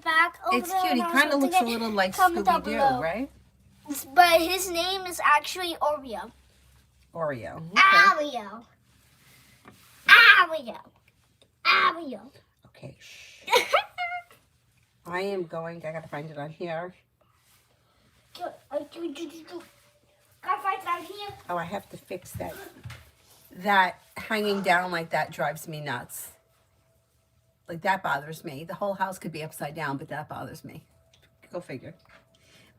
fact over It's there. cute. He and I was kind of looking looks a at it. little like Comment down Scooby-Doo, below. right? But his name is actually Oreo. Oreo. Okay. Oreo. Oreo. Oreo. Okay. Shh. I am going. I gotta find it on here. Gotta find it down here. Oh, I have to fix that. That hanging down like that drives me nuts. Like that bothers me. The whole house could be upside down, but that bothers me. Go figure.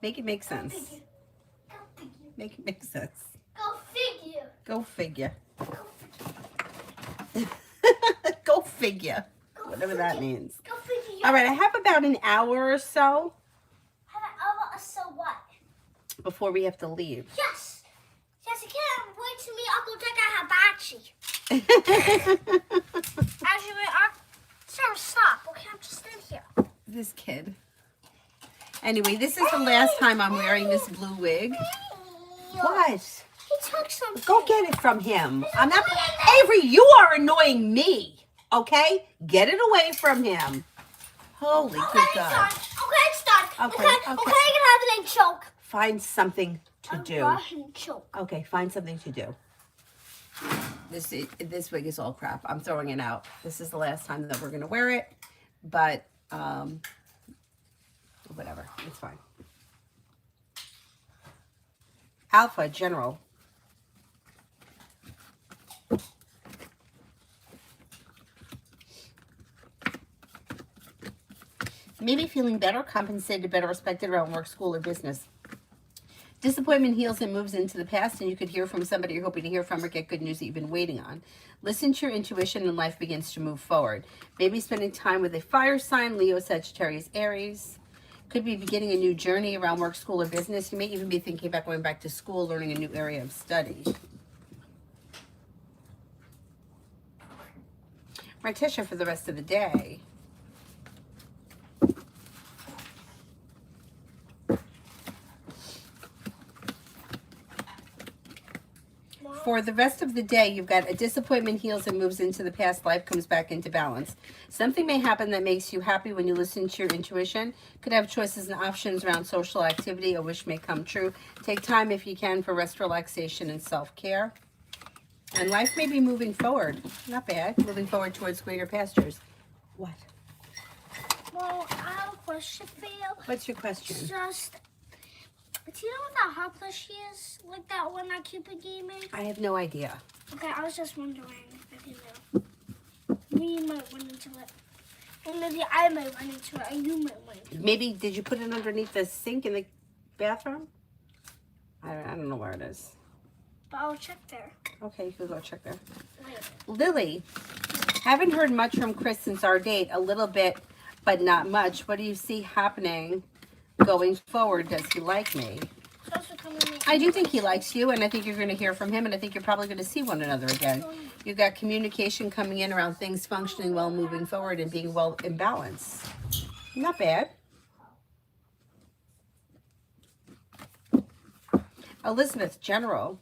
Make it make sense. Go figure. Make it make sense. Go figure. Go figure. Go figure. Go figure. Go Whatever figure. that means. Go figure. All right, I have about an hour or so Have an hour, so what? before we have to leave. Yes. Yes, I can't wait to meet Uncle Jack at Hibachi. Actually, Sarah, stop. Okay, I'm just in here. This kid. Anyway, this is the last time I'm wearing this blue wig. What? He took something. Go get it from him. I'm not. Avery, you are annoying me. Okay? Get it away from him. Holy Okay, good it's done. God. Okay, it's done. Okay, Okay, okay. okay, I can have it and choke. Find something to do. Brush and choke. Okay, find something to do. This wig is all crap. I'm throwing it out. This is the last time that we're going to wear it. But, whatever. It's fine. Alpha General. Maybe feeling better, compensated, better respected around work, school, or business. Disappointment heals and moves into the past, and you could hear from somebody you're hoping to hear from or get good news that you've been waiting on. Listen to your intuition and life begins to move forward. Maybe spending time with a fire sign, Leo, Sagittarius, Aries. Could be beginning a new journey around work, school, or business. You may even be thinking about going back to school, learning a new area of study. Martisha for the rest of the day. For the rest of the day, you've got a disappointment heals and moves into the past. Life comes back into balance. Something may happen that makes you happy when you listen to your intuition. Could have choices and options around social activity. A wish may come true. Take time if you can for rest, relaxation, and self-care. And life may be moving forward. Not bad. Moving forward towards greater pastures. What? Well, I have a question for you. What's your question? Just, do you know what that hot plushie is? Like that one that Cupid gave me? I have no idea. Okay, I was just wondering if you know. We might run into it. Or maybe I might run into it, and you might run into it. Maybe, did you put it underneath the sink in the bathroom? I don't know where it is. But I'll check there Okay, you can go check there. later. Lily, haven't heard much from Chris since our date. A little bit, but not much. What do you see happening going forward? Does he like me? Supposed to come in I do think he likes you, and I think you're going to hear from him, and I think you're probably going to see one another again. You've got communication coming in around things functioning well, moving forward, and being well in balance. Not bad. Elizabeth, General.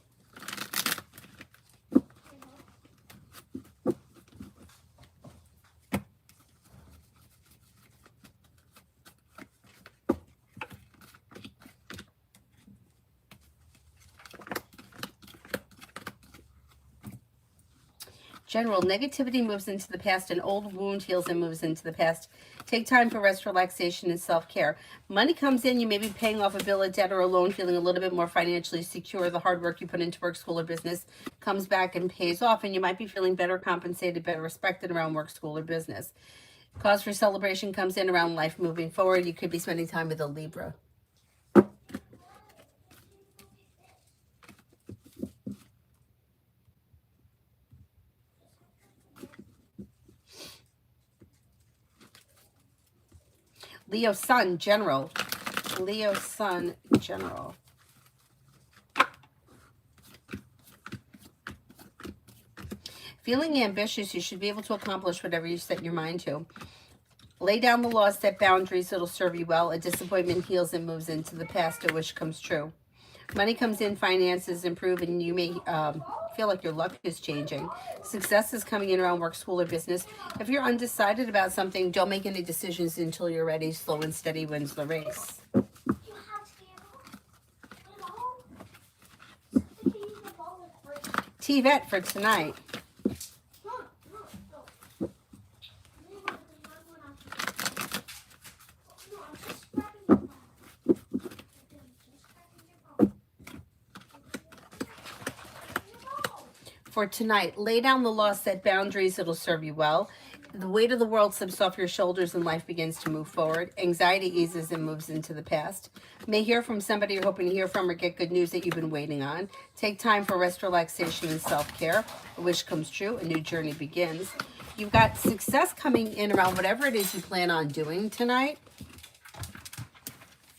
General, negativity moves into the past. An old wound heals and moves into the past. Take time for rest, relaxation, and self-care. Money comes in. You may be paying off a bill, a debt, or a loan, feeling a little bit more financially secure. The hard work you put into work, school, or business comes back and pays off, and you might be feeling better compensated, better respected around work, school, or business. Cause for celebration comes in around life moving forward. You could be spending time with a Libra. Leo Sun, General. Leo Sun, General. Feeling ambitious, you should be able to accomplish whatever you set your mind to. Lay down the law, set boundaries, it'll serve you well. A disappointment heals and moves into the past, a wish comes true. Money comes in, finances improve, and you may feel like your luck is changing. Success is coming in around work, school, or business. If you're undecided about something, don't make any decisions until you're ready. Slow and steady wins the race. You have to get a ball. Something to use the ball with break. TVET for tonight. No, no, no. No, I'm just grabbing your ball. For tonight, lay down the law, set boundaries, it'll serve you well. The weight of the world slips off your shoulders and life begins to move forward. Anxiety eases and moves into the past. May hear from somebody you're hoping to hear from or get good news that you've been waiting on. Take time for rest, relaxation, and self-care. A wish comes true, a new journey begins. You've got success coming in around whatever it is you plan on doing tonight.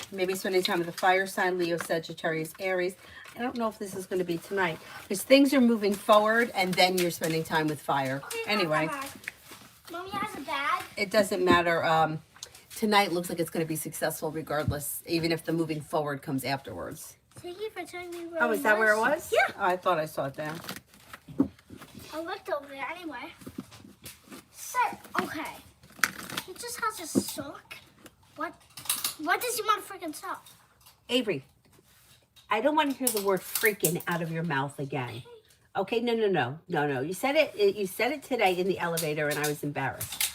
Maybe spending time with the fire sign, Leo, Sagittarius, Aries. I don't know if this is going to be tonight because things are moving forward and then you're spending time with fire. Anyway, Mommy has a bag. it doesn't matter. Tonight looks like it's going to be successful regardless, even if the moving forward comes afterwards. Thank you for telling me where Oh, is that where it was? Yeah. Oh, I thought I saw it there. I looked over there anyway. So, okay. He just has a sock. What does he want to freaking sock? Avery, I don't want to hear the word freaking out of your mouth again. Okay, no. You said it today in the elevator and I was embarrassed.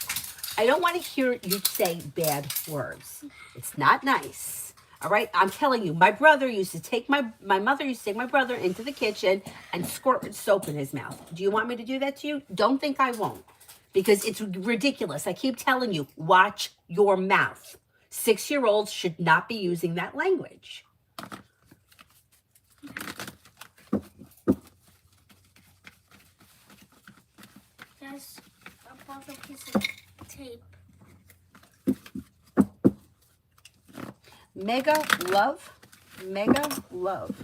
I don't want to hear you say bad words. It's not nice. All right, I'm telling you, my brother used to take my mother used to take my brother into the kitchen and squirt soap in his mouth. Do you want me to do that to you? Don't think I won't, because it's ridiculous. I keep telling you, watch your mouth. 6-year-olds should not be using that language. There's a puzzle piece of tape. Mega love. Mega love.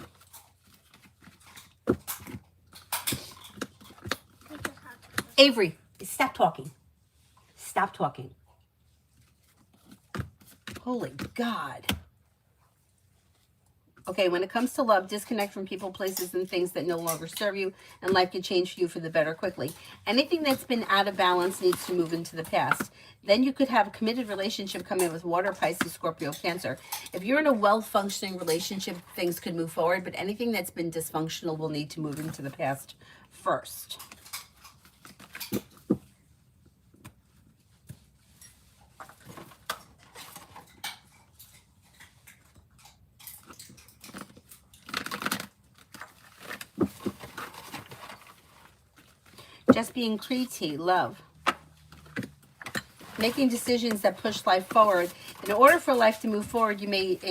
Avery, stop talking. Stop talking. Holy God. Okay, when it comes to love, disconnect from people, places, and things that no longer serve you, and life can change for you for the better quickly. Anything that's been out of balance needs to move into the past. Then you could have a committed relationship come in with water, Pisces, Scorpio, Cancer. If you're in a well-functioning relationship, things could move forward, but anything that's been dysfunctional will need to move into the past first. Just being pretty, love. Making decisions that push life forward. In order for life to move forward, you might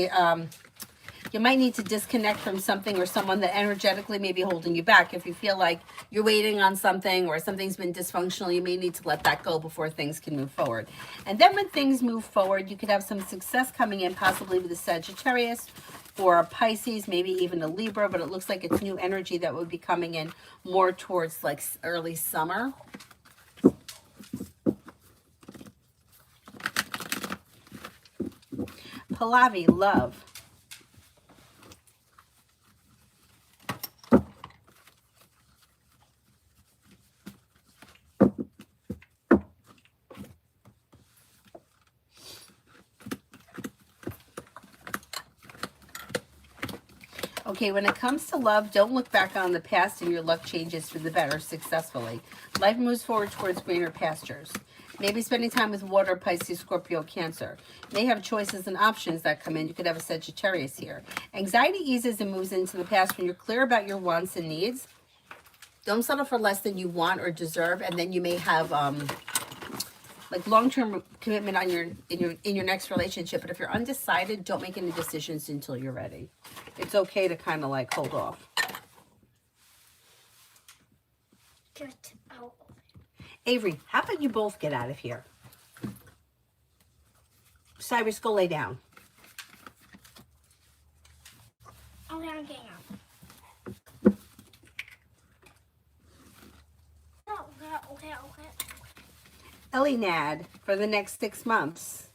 need to disconnect from something or someone that energetically may be holding you back. If you feel like you're waiting on something or something's been dysfunctional, you may need to let that go before things can move forward. And then when things move forward, you could have some success coming in, possibly with a Sagittarius or a Pisces, maybe even a Libra, but it looks like it's new energy that would be coming in more towards like early summer. Pallavi, love. Okay, when it comes to love, don't look back on the past and your luck changes for the better successfully. Life moves forward towards greener pastures. Maybe spending time with water, Pisces, Scorpio, Cancer. May have choices and options that come in. You could have a Sagittarius here. Anxiety eases and moves into the past when you're clear about your wants and needs. Don't settle for less than you want or deserve, and then you may have like long-term commitment on in your next relationship. But if you're undecided, don't make any decisions until you're ready. It's okay to kind of like hold off. Get out. Avery, how about you both get out of here? Cyrus, go lay down. Okay, I'm getting out. Okay. Ellie Nad for the next 6 months.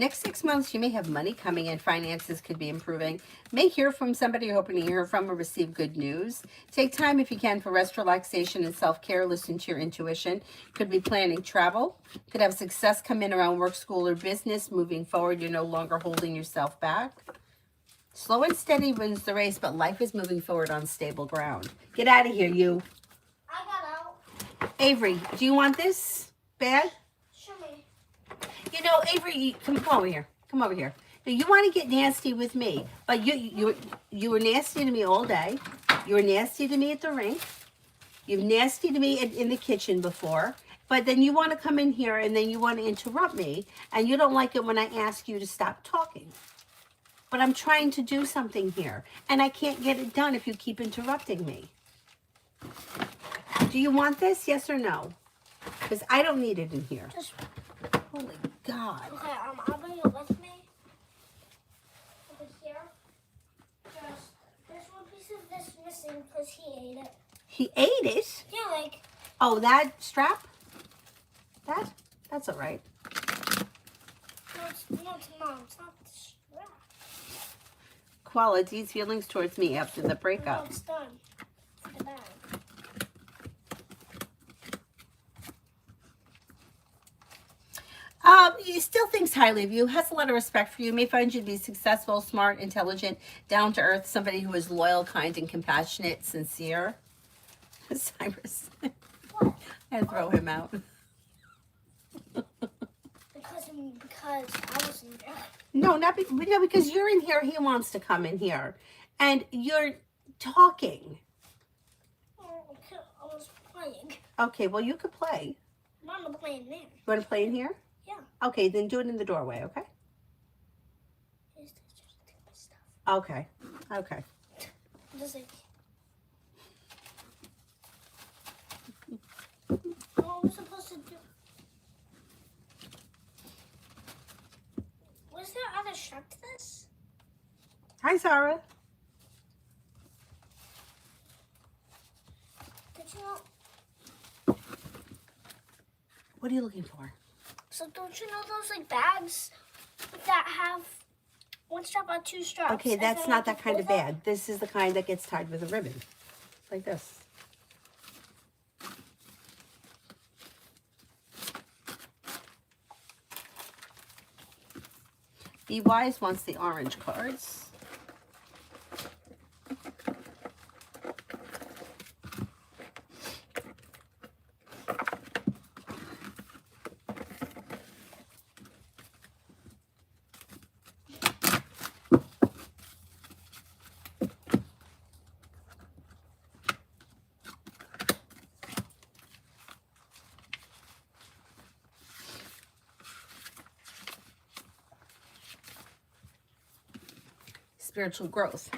Next 6 months, you may have money coming in. Finances could be improving. May hear from somebody you're hoping to hear from or receive good news. Take time if you can for rest, relaxation, and self-care. Listen to your intuition. Could be planning travel. Could have success come in around work, school, or business. Moving forward, you're no longer holding yourself back. Slow and steady wins the race, but life is moving forward on stable ground. Get out of here, you. I got out. Avery, do you want this bag? Show me. You know, Avery, come over here. Come over here. Now, you want to get nasty with me, but you were nasty to me all day. You were nasty to me at the rink. You've nasty to me in the kitchen before. But then you want to come in here and then you want to interrupt me, and you don't like it when I ask you to stop talking. But I'm trying to do something here, and I can't get it done if you keep interrupting me. Do you want this? Yes or no? Because I don't need it in here. Just, Holy God. okay, I'll bring it with me. Over here. Just, there's one piece of this missing because he ate it. He ate it? Yeah, like, Oh, that strap? That's all right. no, it's not. It's not the strap. Qualities, feelings towards me after the No, breakup. it's done. For the bag. He still thinks highly of you, has a lot of respect for you, may find you to be successful, smart, intelligent, down to earth, somebody who is loyal, kind, and compassionate, sincere. Cyrus. What? And throw him out. Because I wasn't there. No, no, because you're in here, he wants to come in here. And you're talking. Oh, okay, I was playing. Okay, well, you could play. I'm not playing there. You want to play in here? Yeah. Okay, then do it in the doorway, okay? Just take my stuff. Okay, okay. Just like. What was I supposed to do? Was there other strap to this? Hi, Sarah. Did you know? What are you looking for? So don't you know those like bags that have one strap on two straps? Okay, and that's then not you that kind of pull them? bag. This is the kind that gets tied with a ribbon. Like this. Be Wise wants the orange cards. Spiritual growth.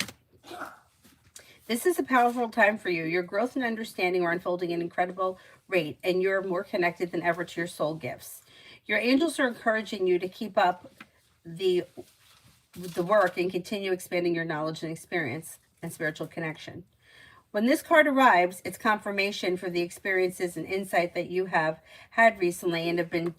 This is a powerful time for you. Your growth and understanding are unfolding at an incredible rate, and you're more connected than ever to your soul gifts. Your angels are encouraging you to keep up the work and continue expanding your knowledge and experience and spiritual connection. When this card arrives, it's confirmation for the experiences and insight that you have had recently and have been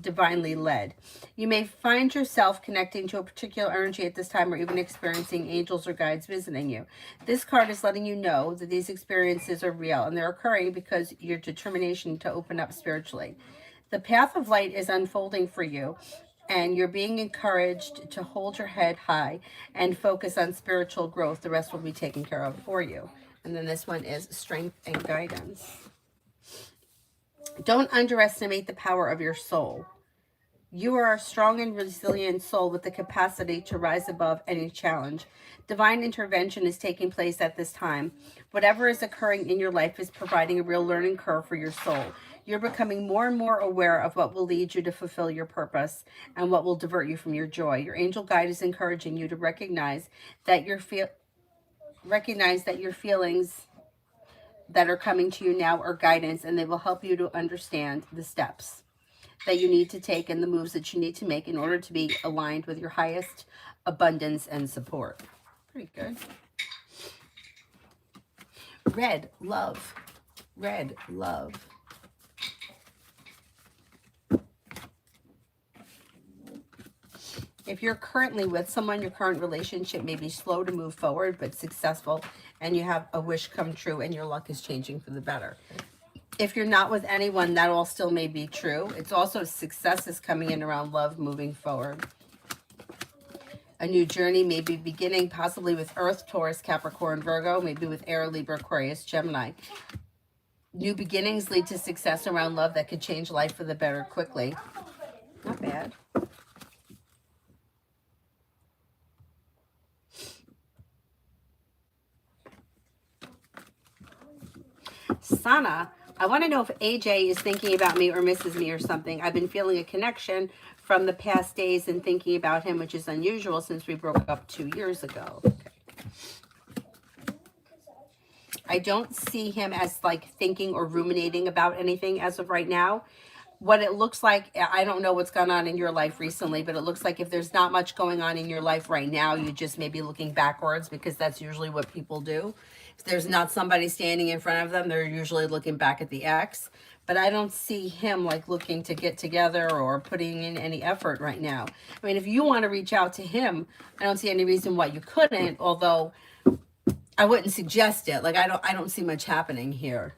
divinely led. You may find yourself connecting to a particular energy at this time or even experiencing angels or guides visiting you. This card is letting you know that these experiences are real and they're occurring because your determination to open up spiritually. The path of light is unfolding for you, and you're being encouraged to hold your head high and focus on spiritual growth. The rest will be taken care of for you. And then this one is strength and guidance. Don't underestimate the power of your soul. You are a strong and resilient soul with the capacity to rise above any challenge. Divine intervention is taking place at this time. Whatever is occurring in your life is providing a real learning curve for your soul. You're becoming more and more aware of what will lead you to fulfill your purpose and what will divert you from your joy. Your angel guide is encouraging you to recognize that your feelings that are coming to you now are guidance, and they will help you to understand the steps that you need to take and the moves that you need to make in order to be aligned with your highest abundance and support. Pretty good. Red, love. Red, love. If you're currently with someone, your current relationship may be slow to move forward, but successful, and you have a wish come true, and your luck is changing for the better. If you're not with anyone, that all still may be true. It's also success is coming in around love moving forward. A new journey may be beginning, possibly with Earth, Taurus, Capricorn, Virgo, maybe with Air, Libra, Aquarius, Gemini. New beginnings lead to success around love that could change life for the better quickly. Not bad. Sana, I want to know if AJ is thinking about me or misses me or something. I've been feeling a connection from the past days and thinking about him, which is unusual since we broke up 2 years ago. Okay. I don't see him as like thinking or ruminating about anything as of right now. What it looks like, I don't know what's gone on in your life recently, but it looks like if there's not much going on in your life right now, you just may be looking backwards, because that's usually what people do. If there's not somebody standing in front of them, they're usually looking back at the ex. But I don't see him like looking to get together or putting in any effort right now. I mean, if you want to reach out to him, I don't see any reason why you couldn't, although I wouldn't suggest it. Like, I don't see much happening here.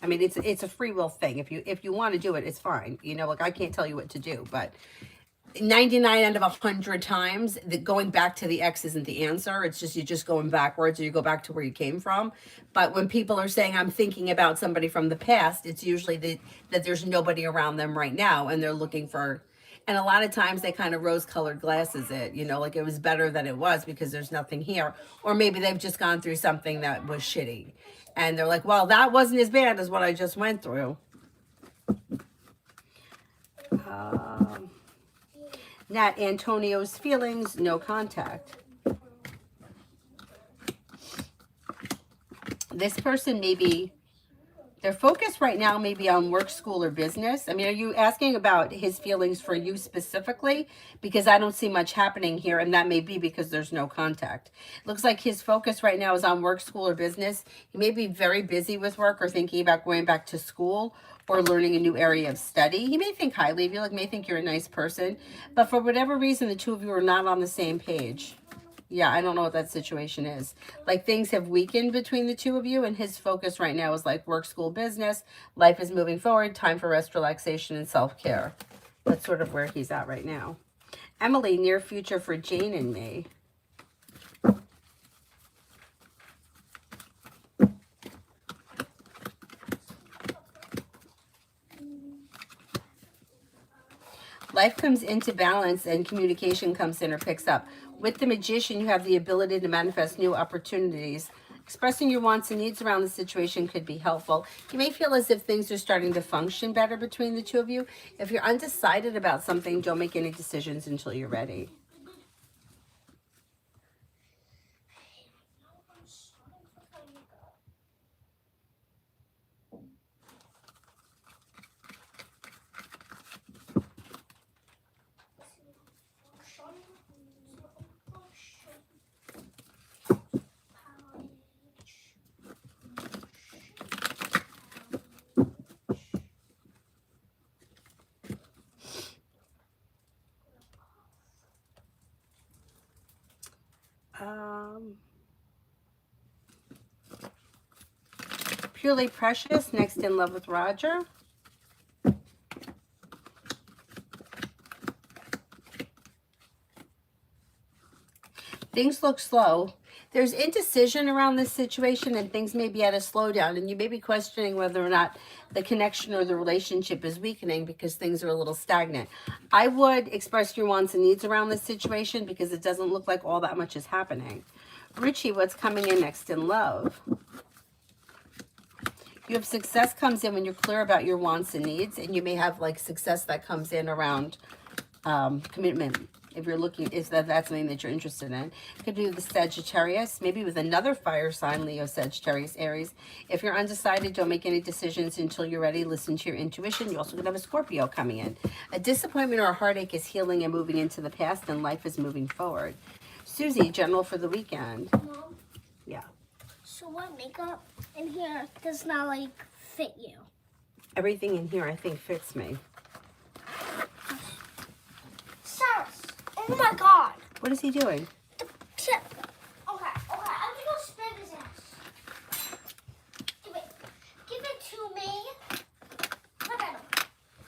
I mean, it's a free will thing. If you want to do it, it's fine. You know, like, I can't tell you what to do, but 99 out of 100 times, going back to the ex isn't the answer. It's just, you're just going backwards, or you go back to where you came from. But when people are saying, I'm thinking about somebody from the past, it's usually that there's nobody around them right now, and they're looking for, and a lot of times they kind of rose-colored glasses it, you know, like it was better than it was because there's nothing here. Or maybe they've just gone through something that was shitty. And they're like, well, that wasn't as bad as what I just went through. Nat Antonio's feelings, no contact. This person may be, their focus right now may be on work, school, or business. I mean, are you asking about his feelings for you specifically? Because I don't see much happening here, and that may be because there's no contact. It looks like his focus right now is on work, school, or business. He may be very busy with work or thinking about going back to school or learning a new area of study. He may think highly of you, like may think you're a nice person, but for whatever reason, the two of you are not on the same page. Yeah, I don't know what that situation is. Like, things have weakened between the two of you, and his focus right now is like work, school, business. Life is moving forward. Time for rest, relaxation, and self-care. That's sort of where he's at right now. Emily, near future for Jane and me. Life comes into balance and communication comes in or picks up. With the Magician, you have the ability to manifest new opportunities. Expressing your wants and needs around the situation could be helpful. You may feel as if things are starting to function better between the two of you. If you're undecided about something, don't make any decisions until you're ready. Purely Precious, next in love with Roger. Things look slow. There's indecision around this situation, and things may be at a slowdown, and you may be questioning whether or not the connection or the relationship is weakening because things are a little stagnant. I would express your wants and needs around this situation because it doesn't look like all that much is happening. Richie, what's coming in next in love? You have success comes in when you're clear about your wants and needs, and you may have like success that comes in around commitment. If you're looking, if that's something that you're interested in. Could be with the Sagittarius, maybe with another fire sign, Leo, Sagittarius, Aries. If you're undecided, don't make any decisions until you're ready. Listen to your intuition. You also could have a Scorpio coming in. A disappointment or a heartache is healing and moving into the past, and life is moving forward. Susie, general for the weekend. Mom? Yeah. So what makeup in here does not like fit you. Everything in here, I think, fits me. Cyrus, oh my God. What is he doing? The tip. Okay, I'm gonna go spin his ass. Give it to me. Look at him.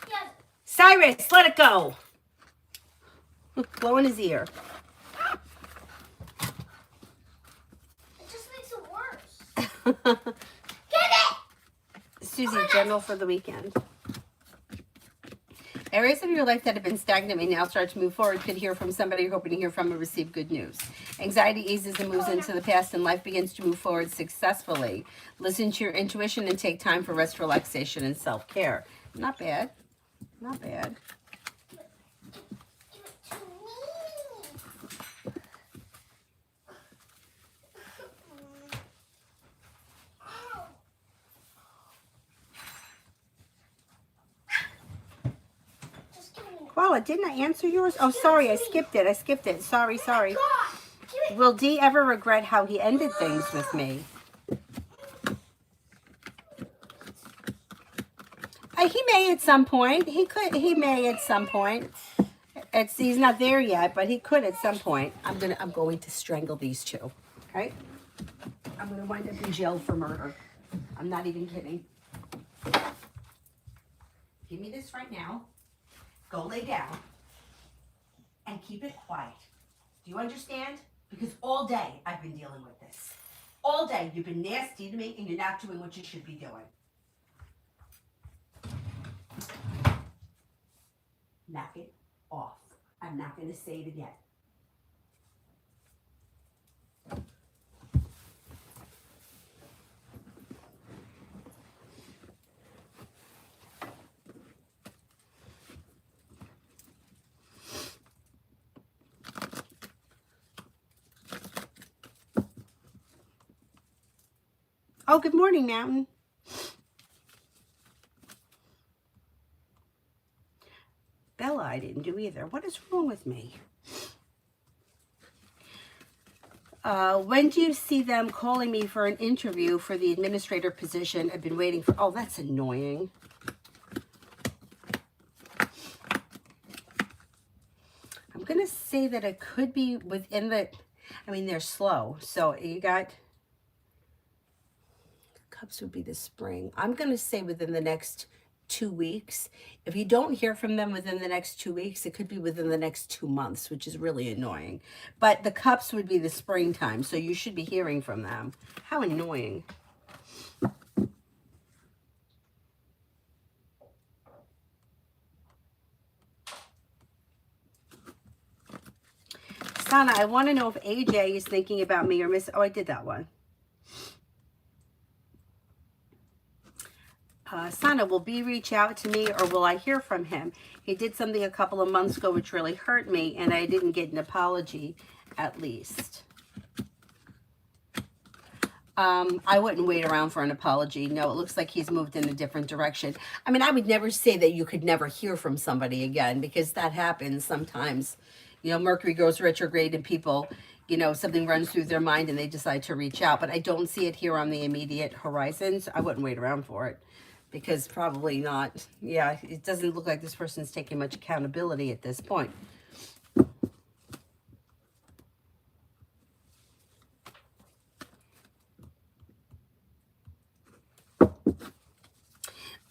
Yes. Cyrus, let it go. Blow in his ear. It just makes it worse. Get it! Susie, general for the weekend. Areas of your life that have been stagnant may now start to move forward. Could hear from somebody you're hoping to hear from or receive good news. Anxiety eases and moves into the past, and life begins to move forward successfully. Listen to your intuition and take time for rest, relaxation, and self-care. Not bad. Not bad. Give it to me. Ow. Just give me. Well, didn't I answer yours? Oh, sorry, I skipped it. Sorry. God, give it. Will D ever regret how he ended things with me? He may at some point. He may at some point. He's not there yet, but he could at some point. I'm going to strangle these two. Okay? I'm gonna wind up in jail for murder. I'm not even kidding. Give me this right now. Go lay down. And keep it quiet. Do you understand? Because all day I've been dealing with this. All day you've been nasty to me and you're not doing what you should be doing. Knock it off. I'm not going to say it again. Oh, good morning, Mountain. Bella, I didn't do either. What is wrong with me? When do you see them calling me for an interview for the administrator position? I've been waiting for... Oh, that's annoying. I'm going to say that it could be within the... I mean, they're slow. So you got... Cubs would be the spring. I'm going to say within the next 2 weeks. If you don't hear from them within the next 2 weeks, it could be within the next 2 months, which is really annoying. But the cups would be the springtime, so you should be hearing from them. How annoying. Sana, I want to know if AJ is thinking about me or Miss... Oh, I did that one. Sana, will B reach out to me or will I hear from him? He did something a couple of months ago which really hurt me and I didn't get an apology at least. I wouldn't wait around for an apology. No, it looks like he's moved in a different direction. I mean, I would never say that you could never hear from somebody again because that happens sometimes. You know, Mercury goes retrograde and people, you know, something runs through their mind and they decide to reach out. But I don't see it here on the immediate horizon. So I wouldn't wait around for it. Because probably not. Yeah, it doesn't look like this person's taking much accountability at this point.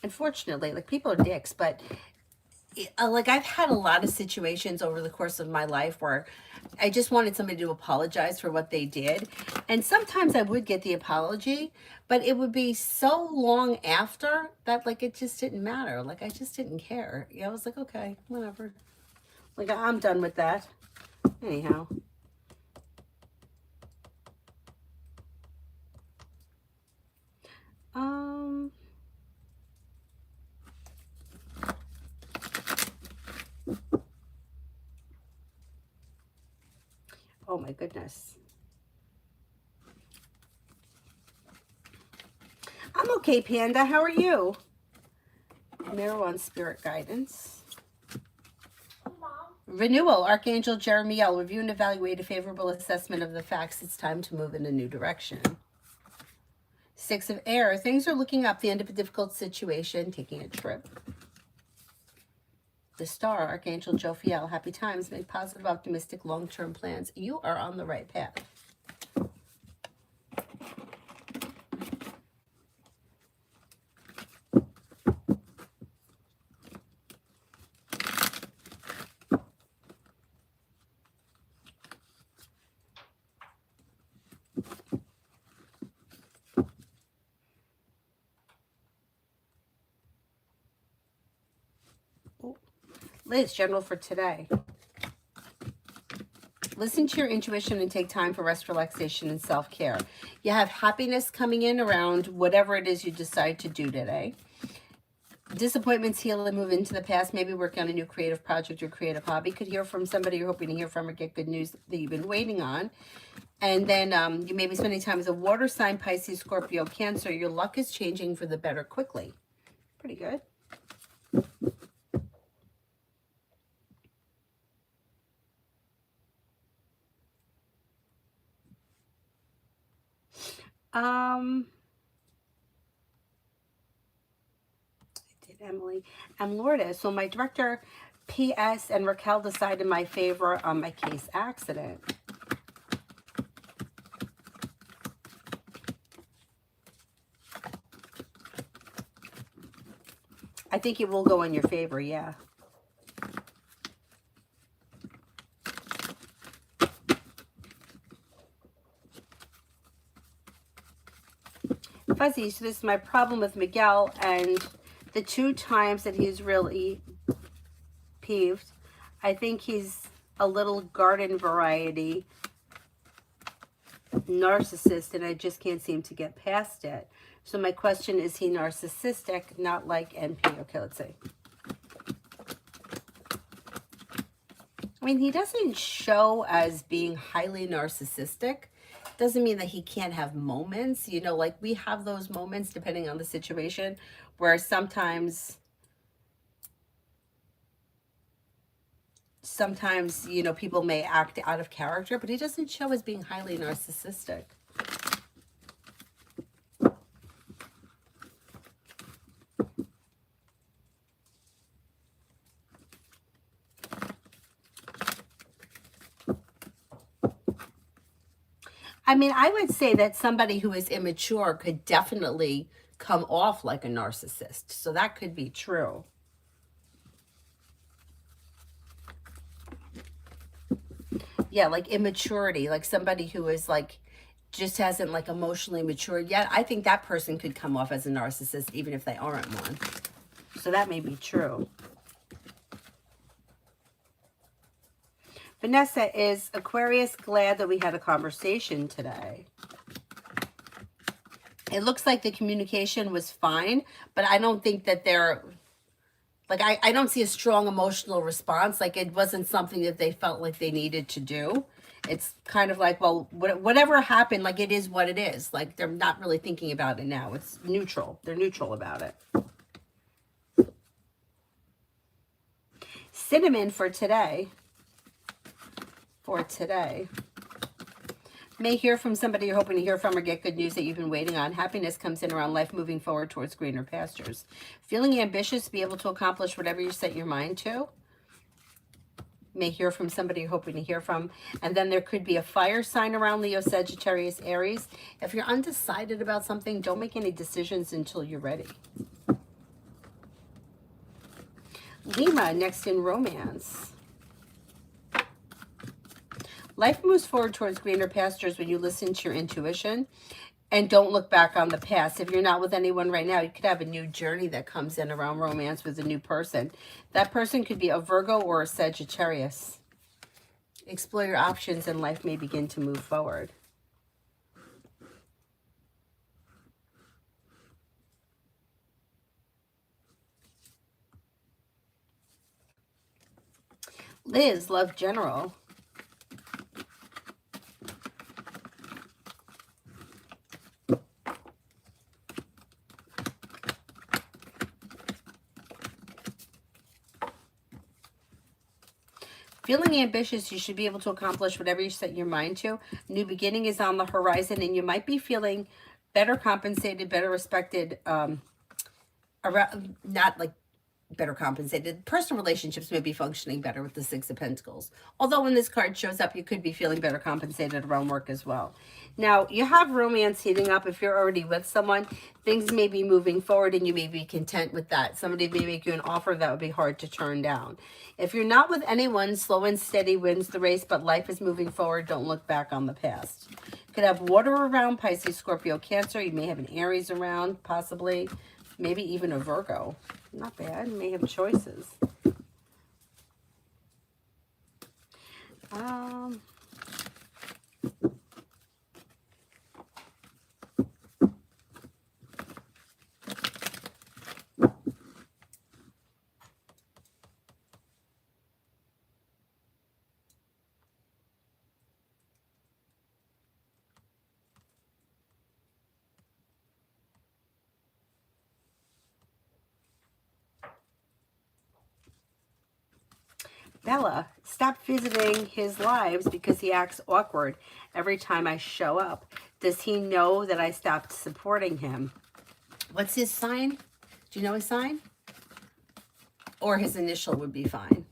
Unfortunately, like, people are dicks, but like, I've had a lot of situations over the course of my life where I just wanted somebody to apologize for what they did. And sometimes I would get the apology, but it would be so long after that, like, it just didn't matter. Like, I just didn't care. Yeah, I was like, okay, whatever. Like, I'm done with that. Anyhow. Oh my goodness. I'm okay, Panda. How are you? Mirror on spirit guidance. Mom. Renewal, Archangel Jeremiel. Review and evaluate a favorable assessment of the facts. It's time to move in a new direction. Six of Air. Things are looking up. The end of a difficult situation. Taking a trip. The Star. Archangel Jophiel. Happy times. Make positive, optimistic, long-term plans. You are on the right path. Liz, general for today. Listen to your intuition and take time for rest, relaxation, and self-care. You have happiness coming in around whatever it is you decide to do today. Disappointments heal and move into the past. Maybe work on a new creative project or creative hobby. Could hear from somebody you're hoping to hear from or get good news that you've been waiting on. And then you may be spending time as a water sign, Pisces, Scorpio, Cancer. Your luck is changing for the better quickly. Pretty good. I did Emily. I'm Lourdes. So my director, P.S. and Raquel decided in my favor on my case accident. I think it will go in your favor, yeah. Fuzzy, so this is my problem with Miguel, and the 2 times that he's really peeved, I think he's a little garden variety narcissist, and I just can't seem to get past it. So my question is, he narcissistic, not like NP? Okay, let's see. I mean, he doesn't show as being highly narcissistic. Doesn't mean that he can't have moments, you know, like we have those moments depending on the situation where sometimes, you know, people may act out of character, but he doesn't show as being highly narcissistic. I mean, I would say that somebody who is immature could definitely come off like a narcissist. So that could be true. Yeah, like immaturity, like somebody who is like, just hasn't like emotionally matured yet. I think that person could come off as a narcissist even if they aren't one. So that may be true. Vanessa is Aquarius, glad that we had a conversation today. It looks like the communication was fine, but I don't think that they're, like, I don't see a strong emotional response. Like, it wasn't something that they felt like they needed to do. It's kind of like, well, whatever happened, like, it is what it is. Like, they're not really thinking about it now. It's neutral. They're neutral about it. Cinnamon for today. May hear from somebody you're hoping to hear from or get good news that you've been waiting on. Happiness comes in around life moving forward towards greener pastures. Feeling ambitious, be able to accomplish whatever you set your mind to. May hear from somebody you're hoping to hear from. And then there could be a fire sign around Leo, Sagittarius, Aries. If you're undecided about something, don't make any decisions until you're ready. Lima, next in romance. Life moves forward towards greener pastures when you listen to your intuition and don't look back on the past. If you're not with anyone right now, you could have a new journey that comes in around romance with a new person. That person could be a Virgo or a Sagittarius. Explore your options and life may begin to move forward. Liz, love general. Feeling ambitious, you should be able to accomplish whatever you set your mind to. New beginning is on the horizon, and you might be feeling better compensated, better respected, around, not like better compensated. Personal relationships may be functioning better with the Six of Pentacles. Although when this card shows up, you could be feeling better compensated around work as well. Now, you have romance heating up. If you're already with someone, things may be moving forward and you may be content with that. Somebody may make you an offer that would be hard to turn down. If you're not with anyone, slow and steady wins the race, but life is moving forward. Don't look back on the past. You could have water around, Pisces, Scorpio, Cancer. You may have an Aries around, possibly. Maybe even a Virgo. Not bad. You may have choices. Bella, stop visiting his lives because he acts awkward every time I show up. Does he know that I stopped supporting him? What's his sign? Do you know his sign? Or his initial would be fine.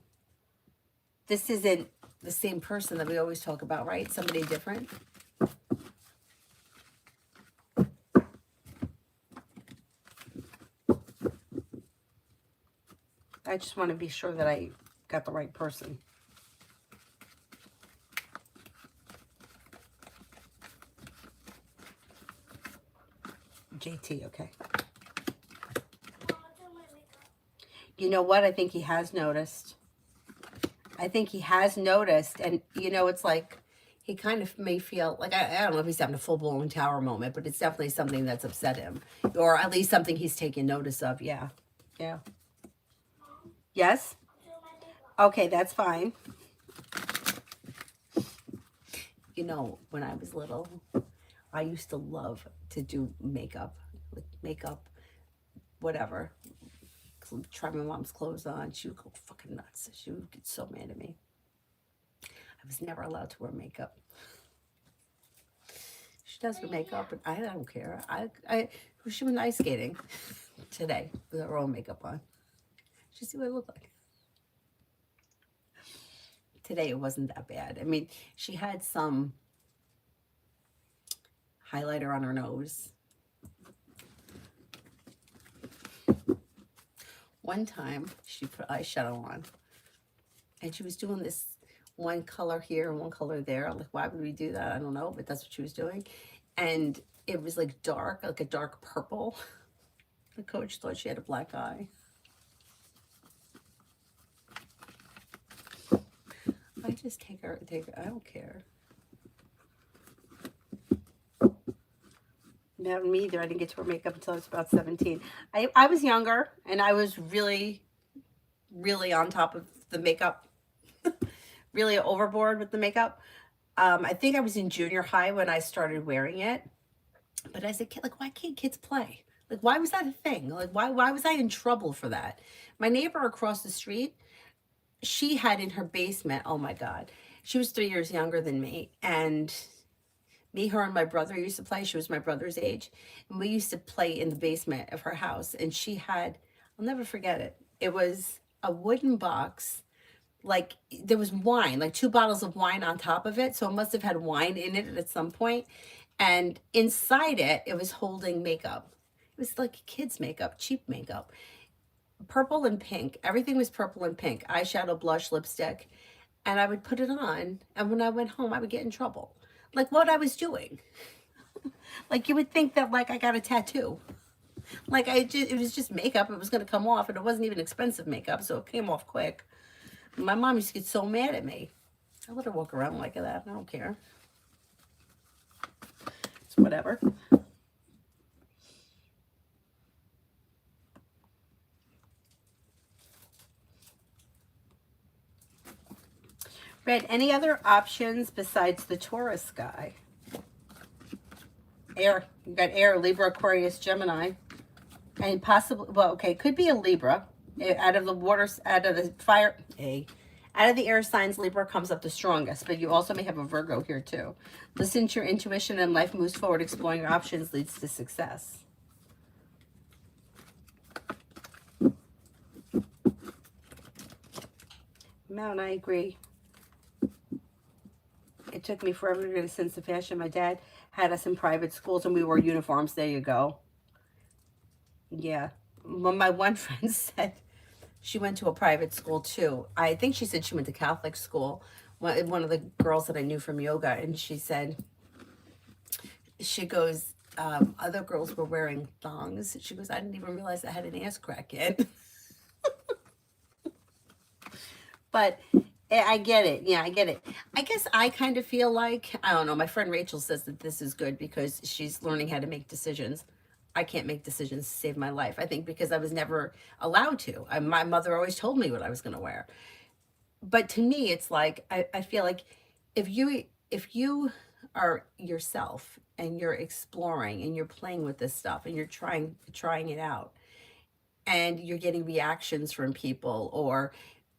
This isn't the same person that we always talk about, right? Somebody different. I just want to be sure that I got the right person. JT, okay. You know what? I think he has noticed. I think he has noticed. And, you know, it's like he kind of may feel like, I don't know if he's having a full-blown tower moment, but it's definitely something that's upset him. Or at least something he's taken notice of. Yeah. Yeah. Yes? Okay, that's fine. You know, when I was little, I used to love to do makeup. Like makeup, whatever. Try my mom's clothes on. She would go fucking nuts. She would get so mad at me. I was never allowed to wear makeup. She does wear makeup, but I don't care. She went ice skating today with her own makeup on. She see what I look like. Today it wasn't that bad. I mean, she had some highlighter on her nose. One time she put eyeshadow on and she was doing this one color here and one color there. I'm like, why would we do that? I don't know, but that's what she was doing. And it was like dark, like a dark purple. The coach thought she had a black eye. I just take her, I don't care. No, me either. I didn't get to wear makeup until I was about 17. I was younger and I was really, really on top of the makeup. Really overboard with the makeup. I think I was in junior high when I started wearing it. But as a kid, like, why can't kids play? Like, why was that a thing? Like, why was I in trouble for that? My neighbor across the street, she had in her basement, oh my God, she was 3 years younger than me. And me, her, and my brother used to play. She was my brother's age. And we used to play in the basement of her house. And she had, I'll never forget it. It was a wooden box. Like, there was wine, like 2 bottles of wine on top of it. So it must have had wine in it at some point. And inside it, it was holding makeup. It was like kids' makeup, cheap makeup. Purple and pink. Everything was purple and pink. Eyeshadow, blush, lipstick. And I would put it on. And when I went home, I would get in trouble. Like what I was doing. Like you would think that like I got a tattoo. Like it was just makeup. It was going to come off. And it wasn't even expensive makeup. So it came off quick. My mom used to get so mad at me. I let her walk around like that. I don't care. It's whatever. Red, any other options besides the Taurus guy? Air. You've got air, Libra, Aquarius, Gemini. And possibly, well, okay, could be a Libra. Out of the water, out of the fire, Out of the air signs, Libra comes up the strongest, but you also may have a Virgo here too. Listen to your intuition and life moves forward. Exploring your options leads to success. Mount, I agree. It took me forever to get a sense of fashion. My dad had us in private schools and we wore uniforms. There you go. Yeah. Well, my one friend said she went to a private school too. I think she said she went to Catholic school. One of the girls that I knew from yoga, and she said, she goes, other girls were wearing thongs. She goes, I didn't even realize I had an ass crack yet. But I get it. Yeah, I get it. I guess I kind of feel like, I don't know, my friend Rachel says that this is good because she's learning how to make decisions. I can't make decisions to save my life. I think because I was never allowed to. My mother always told me what I was going to wear. But to me, it's like, I feel like if you are yourself and you're exploring and you're playing with this stuff and you're trying it out and you're getting reactions from people or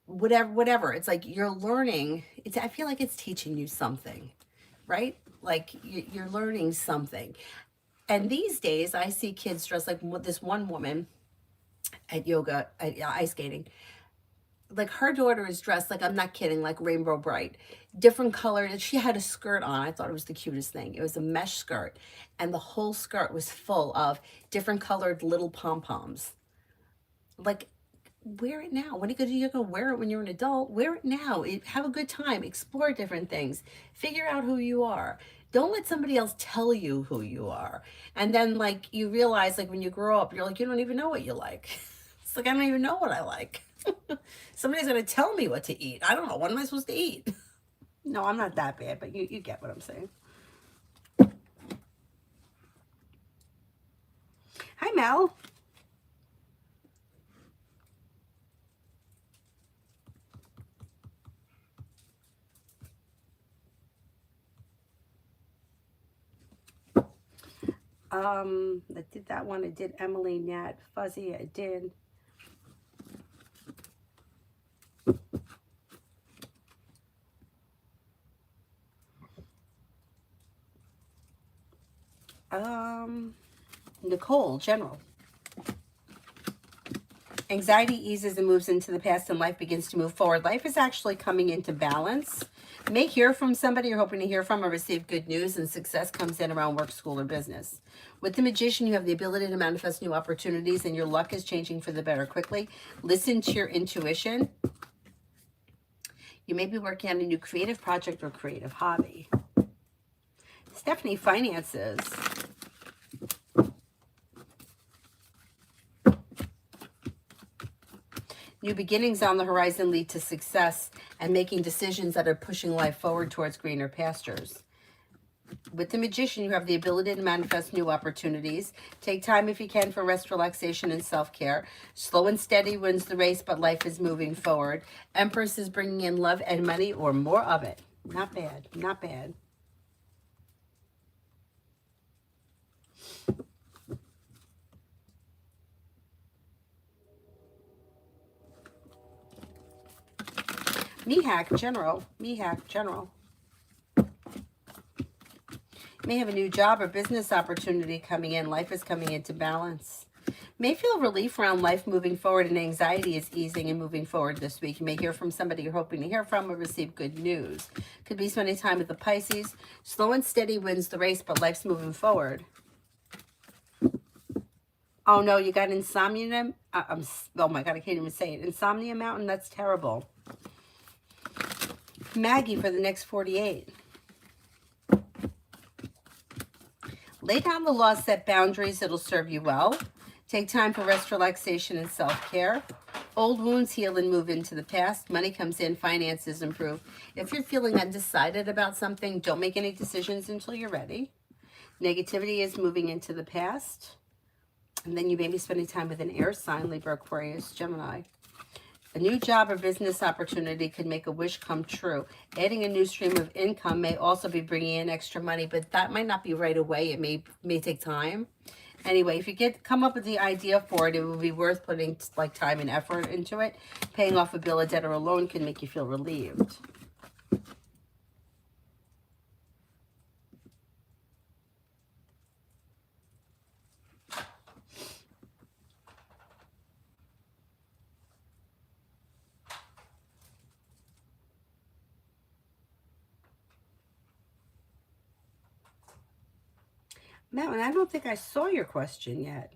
whatever, it's like you're learning. I feel like it's teaching you something, right? Like you're learning something. And these days I see kids dressed like this one woman at yoga, at ice skating. Like her daughter is dressed like, I'm not kidding, like Rainbow Bright, different colors. She had a skirt on. I thought it was the cutest thing. It was a mesh skirt, and the whole skirt was full of different colored little pom-poms. Like, wear it now. When you're gonna wear it when you're an adult, wear it now. Have a good time, explore different things, figure out who you are. Don't let somebody else tell you who you are. And then like you realize like when you grow up, you're like, you don't even know what you like. It's like, I don't even know what I like. Somebody's gonna tell me what to eat. I don't know. What am I supposed to eat? No, I'm not that bad, but you get what I'm saying. Hi, Mel. I did that one. I did Emily, Nat, Fuzzy. I did. Nicole, General. Anxiety eases and moves into the past and life begins to move forward. Life is actually coming into balance. May hear from somebody you're hoping to hear from or receive good news, and success comes in around work, school, or business. With the Magician, you have the ability to manifest new opportunities and your luck is changing for the better quickly. Listen to your intuition. You may be working on a new creative project or creative hobby. Stephanie, finances. New beginnings on the horizon lead to success and making decisions that are pushing life forward towards greener pastures. With the Magician, you have the ability to manifest new opportunities. Take time if you can for rest, relaxation, and self-care. Slow and steady wins the race, but life is moving forward. Empress is bringing in love and money or more of it. Not bad, not bad. Mihak, General. Mihak, General. May have a new job or business opportunity coming in. Life is coming into balance. May feel relief around life moving forward, and anxiety is easing and moving forward this week. You may hear from somebody you're hoping to hear from or receive good news. Could be spending time with the Pisces. Slow and steady wins the race, but life's moving forward. Oh no, you got insomnia. Oh my God, I can't even say it. Insomnia Mountain, that's terrible. Maggie for the next 48. Lay down the law, set boundaries. It'll serve you well. Take time for rest, relaxation, and self-care. Old wounds heal and move into the past. Money comes in, finances improve. If you're feeling undecided about something, don't make any decisions until you're ready. Negativity is moving into the past. And then you may be spending time with an air sign, Libra, Aquarius, Gemini. A new job or business opportunity could make a wish come true. Adding a new stream of income may also be bringing in extra money, but that might not be right away. It may take time. Anyway, if you come up with the idea for it, it would be worth putting like time and effort into it. Paying off a bill, a debt, or a loan can make you feel relieved. Madeline, I don't think I saw your question yet.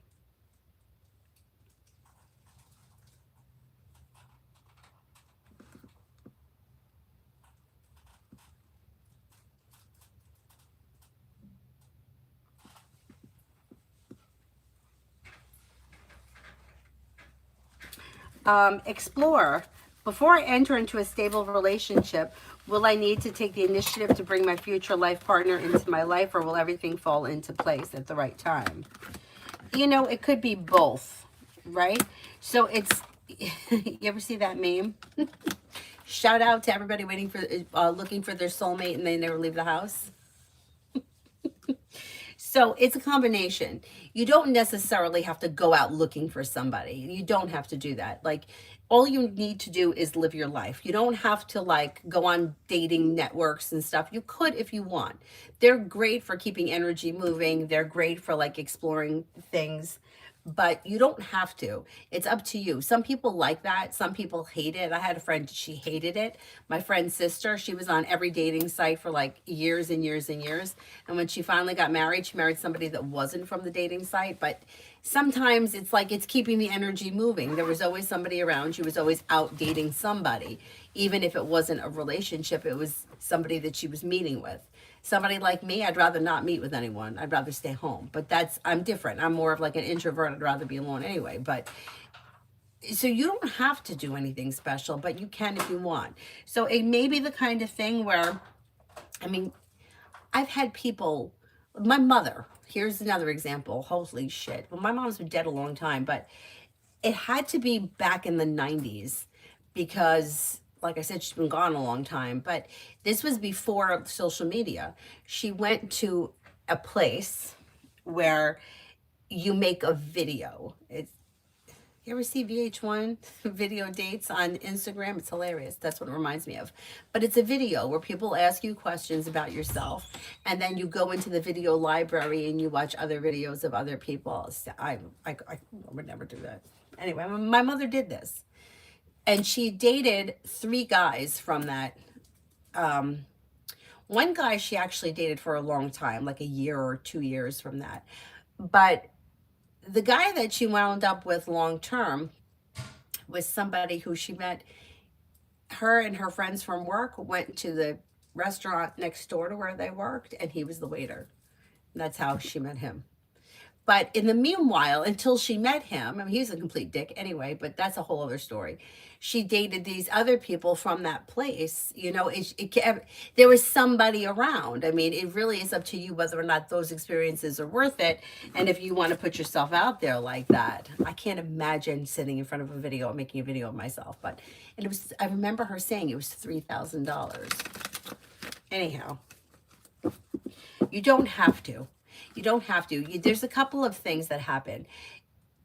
Explore. Before I enter into a stable relationship, will I need to take the initiative to bring my future life partner into my life, or will everything fall into place at the right time? You know, it could be both, right? So it's, you ever see that meme? Shout out to everybody waiting for, looking for their soulmate and they never leave the house. So it's a combination. You don't necessarily have to go out looking for somebody. You don't have to do that. Like, all you need to do is live your life. You don't have to like go on dating networks and stuff. You could if you want. They're great for keeping energy moving. They're great for like exploring things, but you don't have to. It's up to you. Some people like that. Some people hate it. I had a friend, she hated it. My friend's sister, she was on every dating site for like years and years and years. And when she finally got married, she married somebody that wasn't from the dating site. But sometimes it's like it's keeping the energy moving. There was always somebody around. She was always out dating somebody. Even if it wasn't a relationship, it was somebody that she was meeting with. Somebody like me, I'd rather not meet with anyone. I'd rather stay home. But I'm different. I'm more of like an introvert. I'd rather be alone anyway. But so you don't have to do anything special, but you can if you want. So it may be the kind of thing where, I mean, I've had people, my mother, here's another example. Holy shit. Well, my mom's been dead a long time, but it had to be back in the 90s because, like I said, she's been gone a long time, but this was before social media. She went to a place where you make a video. You ever see VH1 video dates on Instagram? It's hilarious. That's what it reminds me of. But it's a video where people ask you questions about yourself, and then you go into the video library and you watch other videos of other people. I would never do that. Anyway, my mother did this. And she dated 3 guys from that. One guy she actually dated for a long time, like a year or 2 years from that. But the guy that she wound up with long term was somebody who she met. Her and her friends from work went to the restaurant next door to where they worked, and he was the waiter. And that's how she met him. But in the meanwhile, until she met him, I mean, he's a complete dick anyway, but that's a whole other story. She dated these other people from that place. You know, there was somebody around. I mean, it really is up to you whether or not those experiences are worth it. And if you want to put yourself out there like that, I can't imagine sitting in front of a video and making a video of myself. But I remember her saying it was $3,000. Anyhow, you don't have to. You don't have to. There's a couple of things that happen.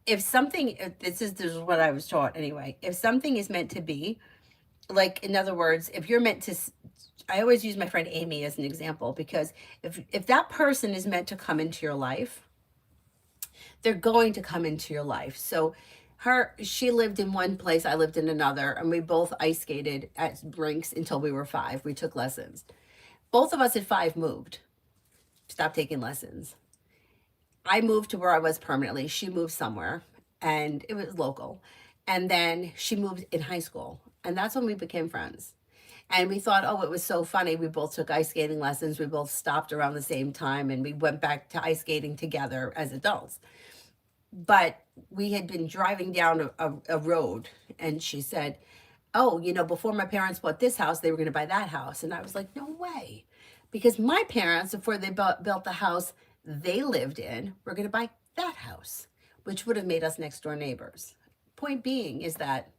This is what I was taught anyway. If something is meant to be, like, in other words, if you're meant to, I always use my friend Amy as an example, because if that person is meant to come into your life, they're going to come into your life. So she lived in one place, I lived in another, and we both ice skated at rinks until we were 5. We took lessons. Both of us at 5 moved. Stopped taking lessons. I moved to where I was permanently. She moved somewhere, and it was local. And then she moved in high school, and that's when we became friends. And we thought, oh, it was so funny. We both took ice skating lessons. We both stopped around the same time, and we went back to ice skating together as adults. But we had been driving down a road, and she said, oh, before my parents bought this house, they were going to buy that house. And I was like, no way. Because my parents, before they built the house they lived in, were going to buy that house, which would have made us next door neighbors. Point being is that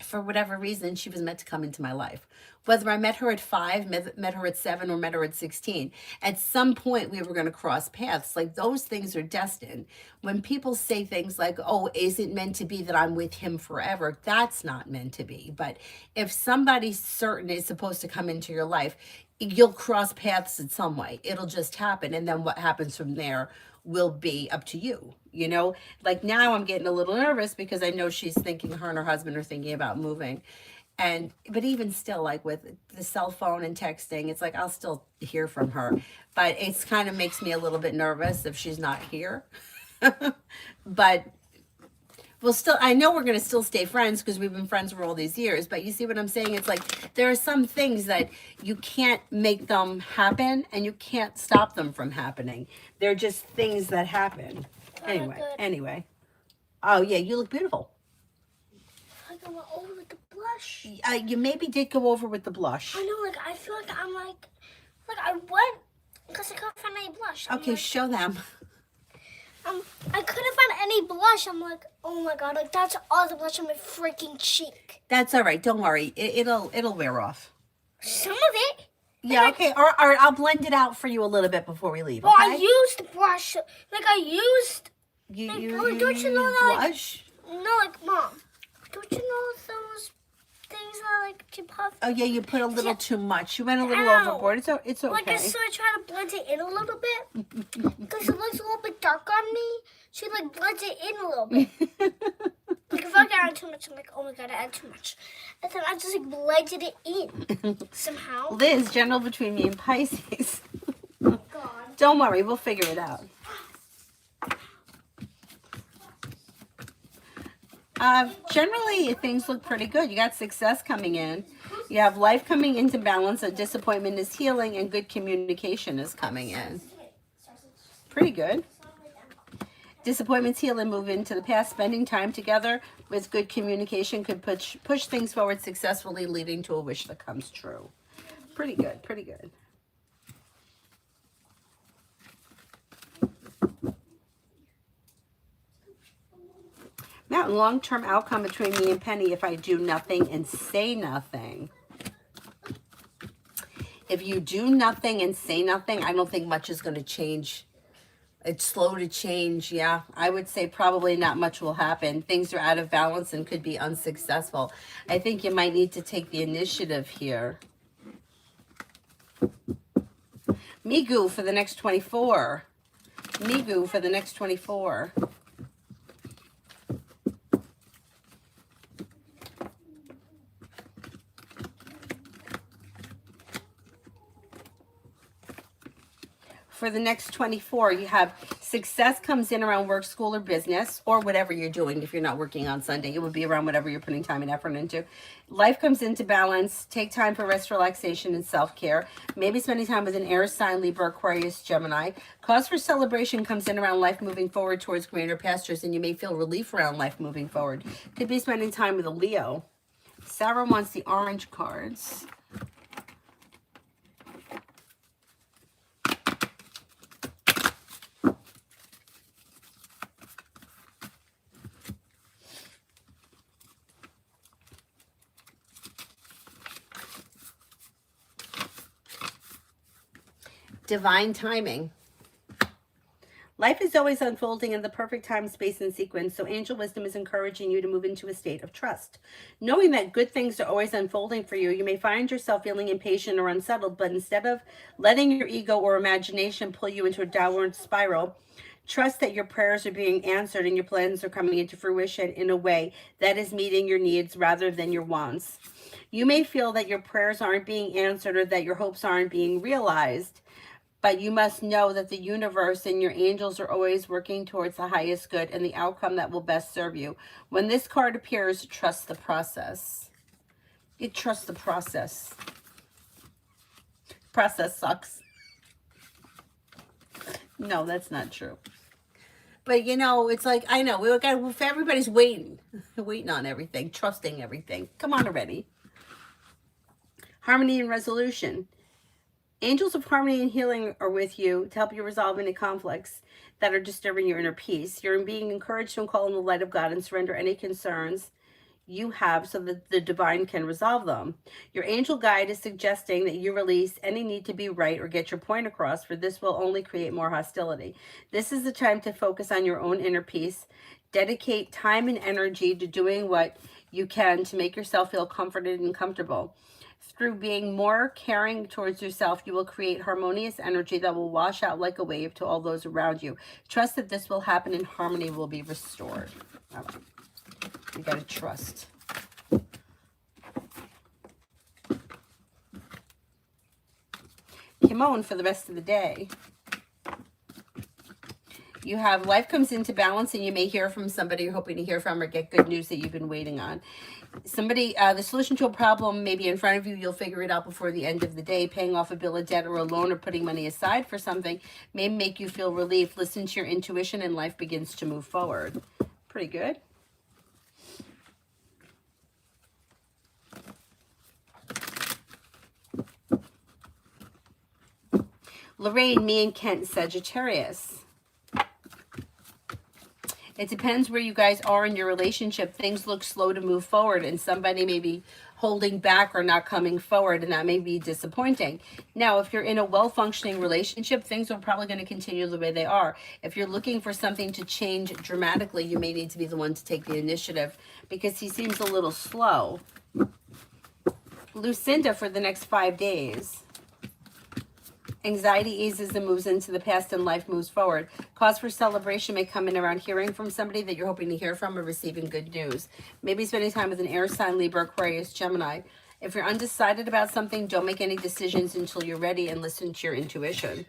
for whatever reason, she was meant to come into my life. Whether I met her at 5, met her at 7, or met her at 16, at some point we were going to cross paths. Like, those things are destined. When people say things like, oh, is it meant to be that I'm with him forever? That's not meant to be. But if somebody certain is supposed to come into your life, you'll cross paths in some way. It'll just happen. And then what happens from there will be up to you. You know, like now I'm getting a little nervous because I know she's thinking, her and her husband are thinking about moving. And but even still, like with the cell phone and texting, it's like I'll still hear from her, but it's kind of makes me a little bit nervous if she's not here. But we'll still, I know we're going to still stay friends because we've been friends for all these years. But you see what I'm saying? It's like there are some things that you can't make them happen and you can't stop them from happening. They're just things that happen. Anyway. Oh yeah, you look beautiful. I go over with the blush. You maybe did go over with the blush. I know, like I feel like I'm like I went because I couldn't find any blush. Okay, like, show them. I couldn't find any blush. I'm like, oh my god, like that's all the blush on my freaking cheek. That's all right. Don't worry. It'll wear off. Some of it. Yeah. Okay. All right. I'll blend it out for you a little bit before we leave. Well, okay? I used the brush. Like I used. Don't you know that? Blush? No, like Mom. Don't you know those things that like to puff? Oh yeah, you put a little too much. You went a little overboard. It's okay. Like so I try to blend it in a little bit because it looks a little bit dark on me. She like blends it in a little bit. Like if I add too much, I'm like, oh my god, I add too much, and then I just like blended it in somehow. Liz, general between me and Pisces. Oh god. Don't worry, we'll figure it out. Generally, things look pretty good. You got success coming in. You have life coming into balance. A disappointment is healing, and good communication is coming in. Pretty good. Disappointments heal and move into the past. Spending time together with good communication could push things forward successfully, leading to a wish that comes true. Pretty good. Pretty good. Now, long-term outcome between me and Penny if I do nothing and say nothing. If you do nothing and say nothing, I don't think much is going to change. It's slow to change, yeah. I would say probably not much will happen. Things are out of balance and could be unsuccessful. I think you might need to take the initiative here. Migu for the next 24. Migu for the next 24. For the next 24, you have success comes in around work, school, or business, or whatever you're doing. If you're not working on Sunday, it would be around whatever you're putting time and effort into. Life comes into balance. Take time for rest, relaxation, and self-care. Maybe spending time with an air sign, Libra, Aquarius, Gemini. Cause for celebration comes in around life moving forward towards greener pastures, and you may feel relief around life moving forward. Could be spending time with a Leo. Sarah wants the orange cards. Divine timing. Life is always unfolding in the perfect time, space, and sequence, so angel wisdom is encouraging you to move into a state of trust. Knowing that good things are always unfolding for you, you may find yourself feeling impatient or unsettled, but instead of letting your ego or imagination pull you into a downward spiral, trust that your prayers are being answered and your plans are coming into fruition in a way that is meeting your needs rather than your wants. You may feel that your prayers aren't being answered or that your hopes aren't being realized, but you must know that the universe and your angels are always working towards the highest good and the outcome that will best serve you. When this card appears, trust the process. You trust the process. Process sucks. No, that's not true. But you know, it's like, I know, everybody's waiting on everything, trusting everything. Come on already. Harmony and resolution. Angels of harmony and healing are with you to help you resolve any conflicts that are disturbing your inner peace. You're being encouraged to call on the light of God and surrender any concerns you have so that the divine can resolve them. Your angel guide is suggesting that you release any need to be right or get your point across, for this will only create more hostility. This is the time to focus on your own inner peace. Dedicate time and energy to doing what you can to make yourself feel comforted and comfortable. Through being more caring towards yourself, you will create harmonious energy that will wash out like a wave to all those around you. Trust that this will happen and harmony will be restored. All right. You got to trust. Kimon for the rest of the day. You have life comes into balance, and you may hear from somebody you're hoping to hear from or get good news that you've been waiting on. Somebody, the solution to a problem may be in front of you. You'll figure it out before the end of the day. Paying off a bill of debt or a loan or putting money aside for something may make you feel relief. Listen to your intuition and life begins to move forward. Pretty good. Lorraine, me and Kent, Sagittarius. It depends where you guys are in your relationship. Things look slow to move forward, and somebody may be holding back or not coming forward, and that may be disappointing. Now, if you're in a well-functioning relationship, things are probably going to continue the way they are. If you're looking for something to change dramatically, you may need to be the one to take the initiative because he seems a little slow. Lucinda for the next 5 days. Anxiety eases and moves into the past and life moves forward. Cause for celebration may come in around hearing from somebody that you're hoping to hear from or receiving good news. Maybe spending time with an air sign, Libra, Aquarius, Gemini. If you're undecided about something, don't make any decisions until you're ready and listen to your intuition.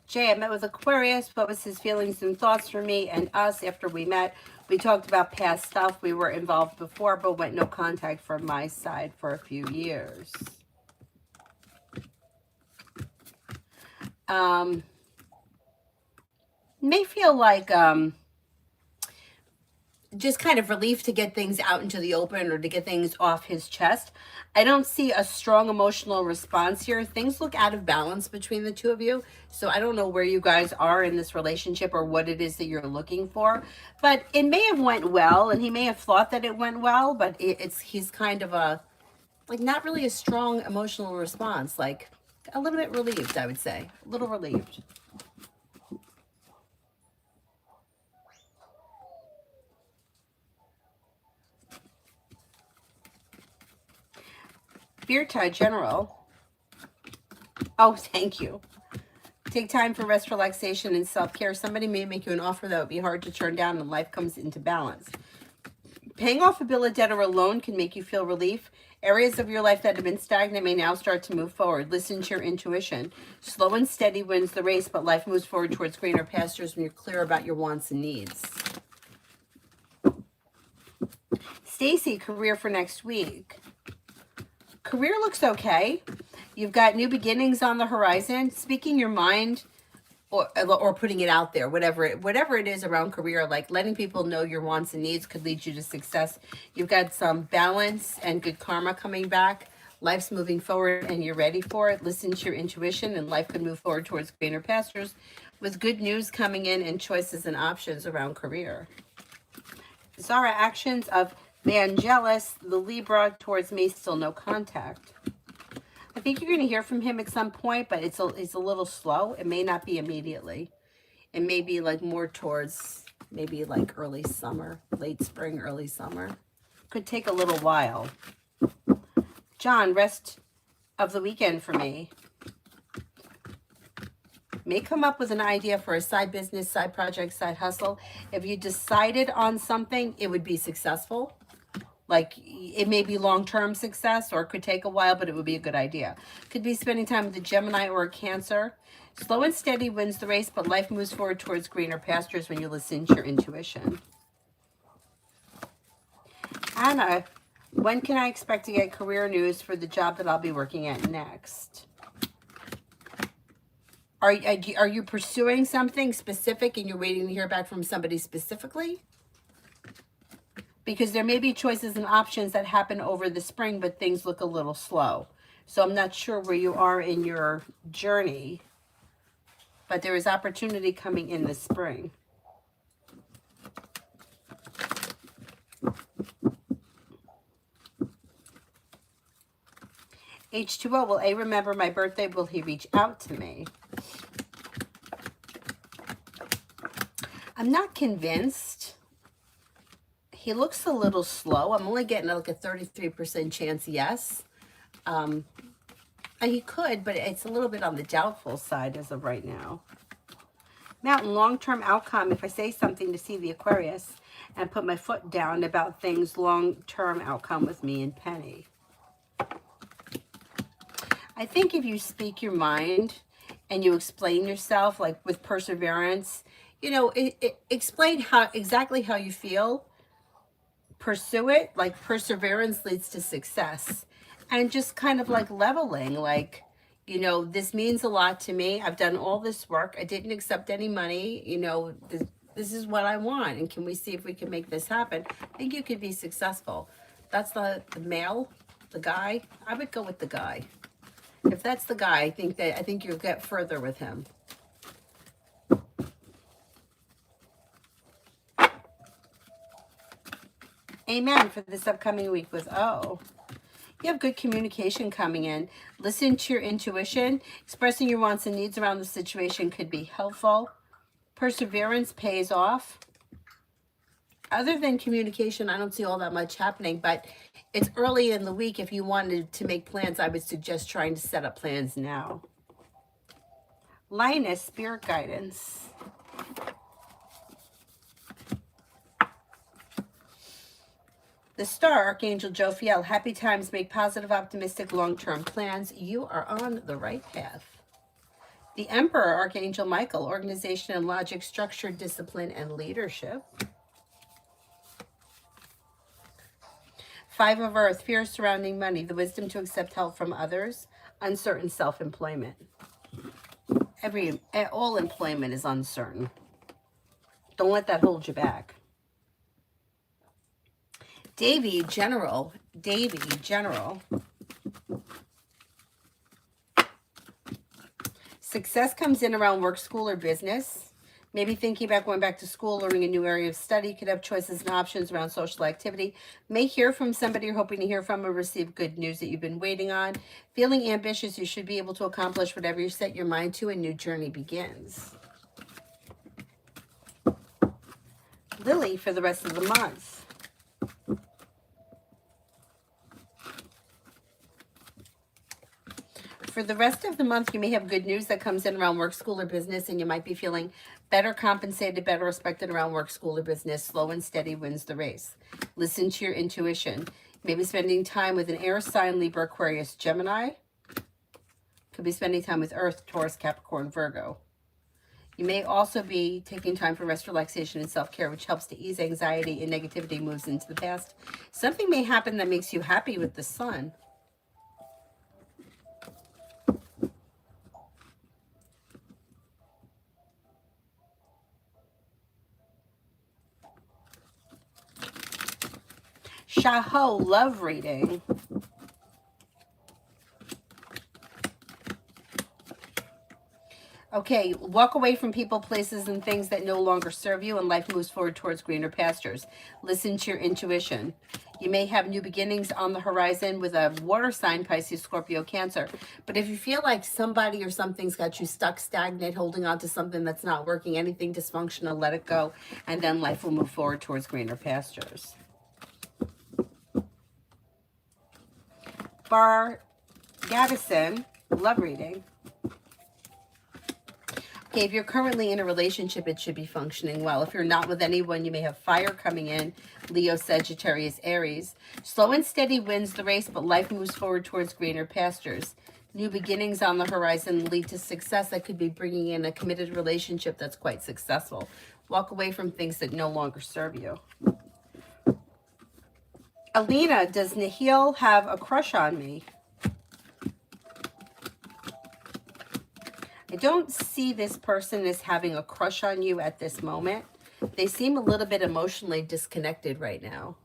Jay, I met with Aquarius. What was his feelings and thoughts for me and us after we met? We talked about past stuff. We were involved before, but went no contact from my side for a few years. May feel like just kind of relief to get things out into the open or to get things off his chest. I don't see a strong emotional response here. Things look out of balance between the two of you. So I don't know where you guys are in this relationship or what it is that you're looking for. But it may have went well, and he may have thought that it went well, but he's kind of like not really a strong emotional response. Like a little bit relieved, I would say. A little relieved. Virta General. Oh, thank you. Take time for rest, relaxation, and self-care. Somebody may make you an offer that would be hard to turn down, and life comes into balance. Paying off a bill of debt or a loan can make you feel relief. Areas of your life that have been stagnant may now start to move forward. Listen to your intuition. Slow and steady wins the race, but life moves forward towards greener pastures when you're clear about your wants and needs. Stacy, career for next week. Career looks okay. You've got new beginnings on the horizon. Speaking your mind or putting it out there, whatever it is around career, like letting people know your wants and needs could lead you to success. You've got some balance and good karma coming back. Life's moving forward and you're ready for it. Listen to your intuition and life could move forward towards greener pastures with good news coming in and choices and options around career. Zara, actions of man jealous, the Libra towards me, still no contact. I think you're going to hear from him at some point, but it's a little slow. It may not be immediately. It may be like more towards maybe like early summer, late spring, early summer. Could take a little while. John, rest of the weekend for me. May come up with an idea for a side business, side project, side hustle. If you decided on something, it would be successful. Like, it may be long-term success, or it could take a while, but it would be a good idea. Could be spending time with a Gemini or a Cancer. Slow and steady wins the race, but life moves forward towards greener pastures when you listen to your intuition. Anna, when can I expect to get career news for the job that I'll be working at next? Are you pursuing something specific and you're waiting to hear back from somebody specifically? Because there may be choices and options that happen over the spring, but things look a little slow. So I'm not sure where you are in your journey, but there is opportunity coming in the spring. H2O, will A remember my birthday? Will he reach out to me? I'm not convinced. He looks a little slow. I'm only getting like a 33% chance yes. He could, but it's a little bit on the doubtful side as of right now. Mountain, long-term outcome. If I say something to see the Aquarius and put my foot down about things, long-term outcome with me and Penny. I think if you speak your mind and you explain yourself, like with perseverance, you know, explain exactly how you feel. Pursue it, like perseverance leads to success, and just kind of like leveling, like, you know, this means a lot to me. I've done all this work. I didn't accept any money. You know, this is what I want, and can we see if we can make this happen? I think you could be successful. That's the male, the guy. I would go with the guy. If that's the guy, I think you'll get further with him. Amen for this upcoming week with O. You have good communication coming in. Listen to your intuition. Expressing your wants and needs around the situation could be helpful. Perseverance pays off. Other than communication, I don't see all that much happening, but it's early in the week. If you wanted to make plans, I would suggest trying to set up plans now. Lioness, spirit guidance. The star, Archangel Jophiel, happy times, make positive, optimistic, long-term plans. You are on the right path. The Emperor, Archangel Michael, organization and logic, structure, discipline, and leadership. Five of Earth, fear surrounding money, the wisdom to accept help from others, uncertain self-employment. All employment is uncertain. Don't let that hold you back. Davy, General. Success comes in around work, school, or business. Maybe thinking about going back to school, learning a new area of study. Could have choices and options around social activity. May hear from somebody you're hoping to hear from, or receive good news that you've been waiting on. Feeling ambitious, you should be able to accomplish whatever you set your mind to. A new journey begins. Lily, for the rest of the month. For the rest of the month, you may have good news that comes in around work, school, or business, and you might be feeling better compensated, better respected around work, school, or business. Slow and steady wins the race. Listen to your intuition. Maybe spending time with an air sign, Libra, Aquarius, Gemini. Could be spending time with Earth, Taurus, Capricorn, Virgo. You may also be taking time for rest, relaxation, and self-care, which helps to ease anxiety and negativity moves into the past. Something may happen that makes you happy with the sun. Shaho, love reading. Okay, walk away from people, places, and things that no longer serve you, and life moves forward towards greener pastures. Listen to your intuition. You may have new beginnings on the horizon with a water sign, Pisces, Scorpio, Cancer. But if you feel like somebody or something's got you stuck, stagnant, holding on to something that's not working, anything dysfunctional, let it go, and then life will move forward towards greener pastures. Bar Gaddison, love reading. Okay, if you're currently in a relationship, it should be functioning well. If you're not with anyone, you may have fire coming in, Leo, Sagittarius, Aries. Slow and steady wins the race, but life moves forward towards greener pastures. New beginnings on the horizon lead to success that could be bringing in a committed relationship that's quite successful. Walk away from things that no longer serve you. Alina, does Nahil have a crush on me? I don't see this person as having a crush on you at this moment. They seem a little bit emotionally disconnected right now.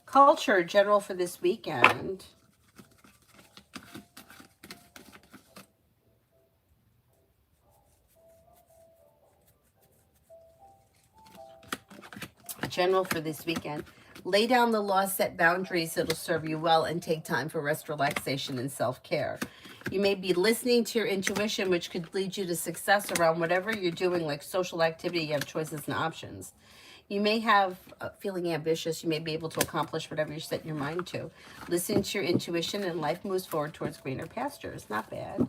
Culture, general for this weekend. General for this weekend. Lay down the law, set boundaries that'll serve you well, and take time for rest, relaxation, and self-care. You may be listening to your intuition, which could lead you to success around whatever you're doing, like social activity. You have choices and options. You may have feeling ambitious. You may be able to accomplish whatever you set your mind to. Listen to your intuition, and life moves forward towards greener pastures. Not bad.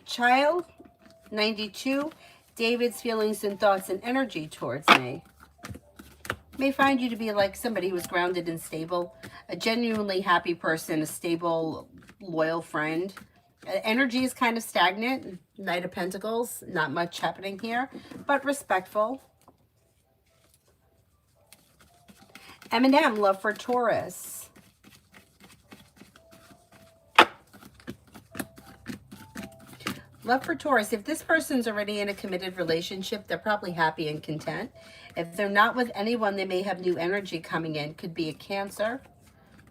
Child, 92, David's feelings and thoughts and energy towards me. May find you to be like somebody who's grounded and stable, a genuinely happy person, a stable, loyal friend. Energy is kind of stagnant. Knight of Pentacles, not much happening here, but respectful. Eminem, love for Taurus. Love for Taurus. If this person's already in a committed relationship, they're probably happy and content. If they're not with anyone, they may have new energy coming in. Could be a Cancer.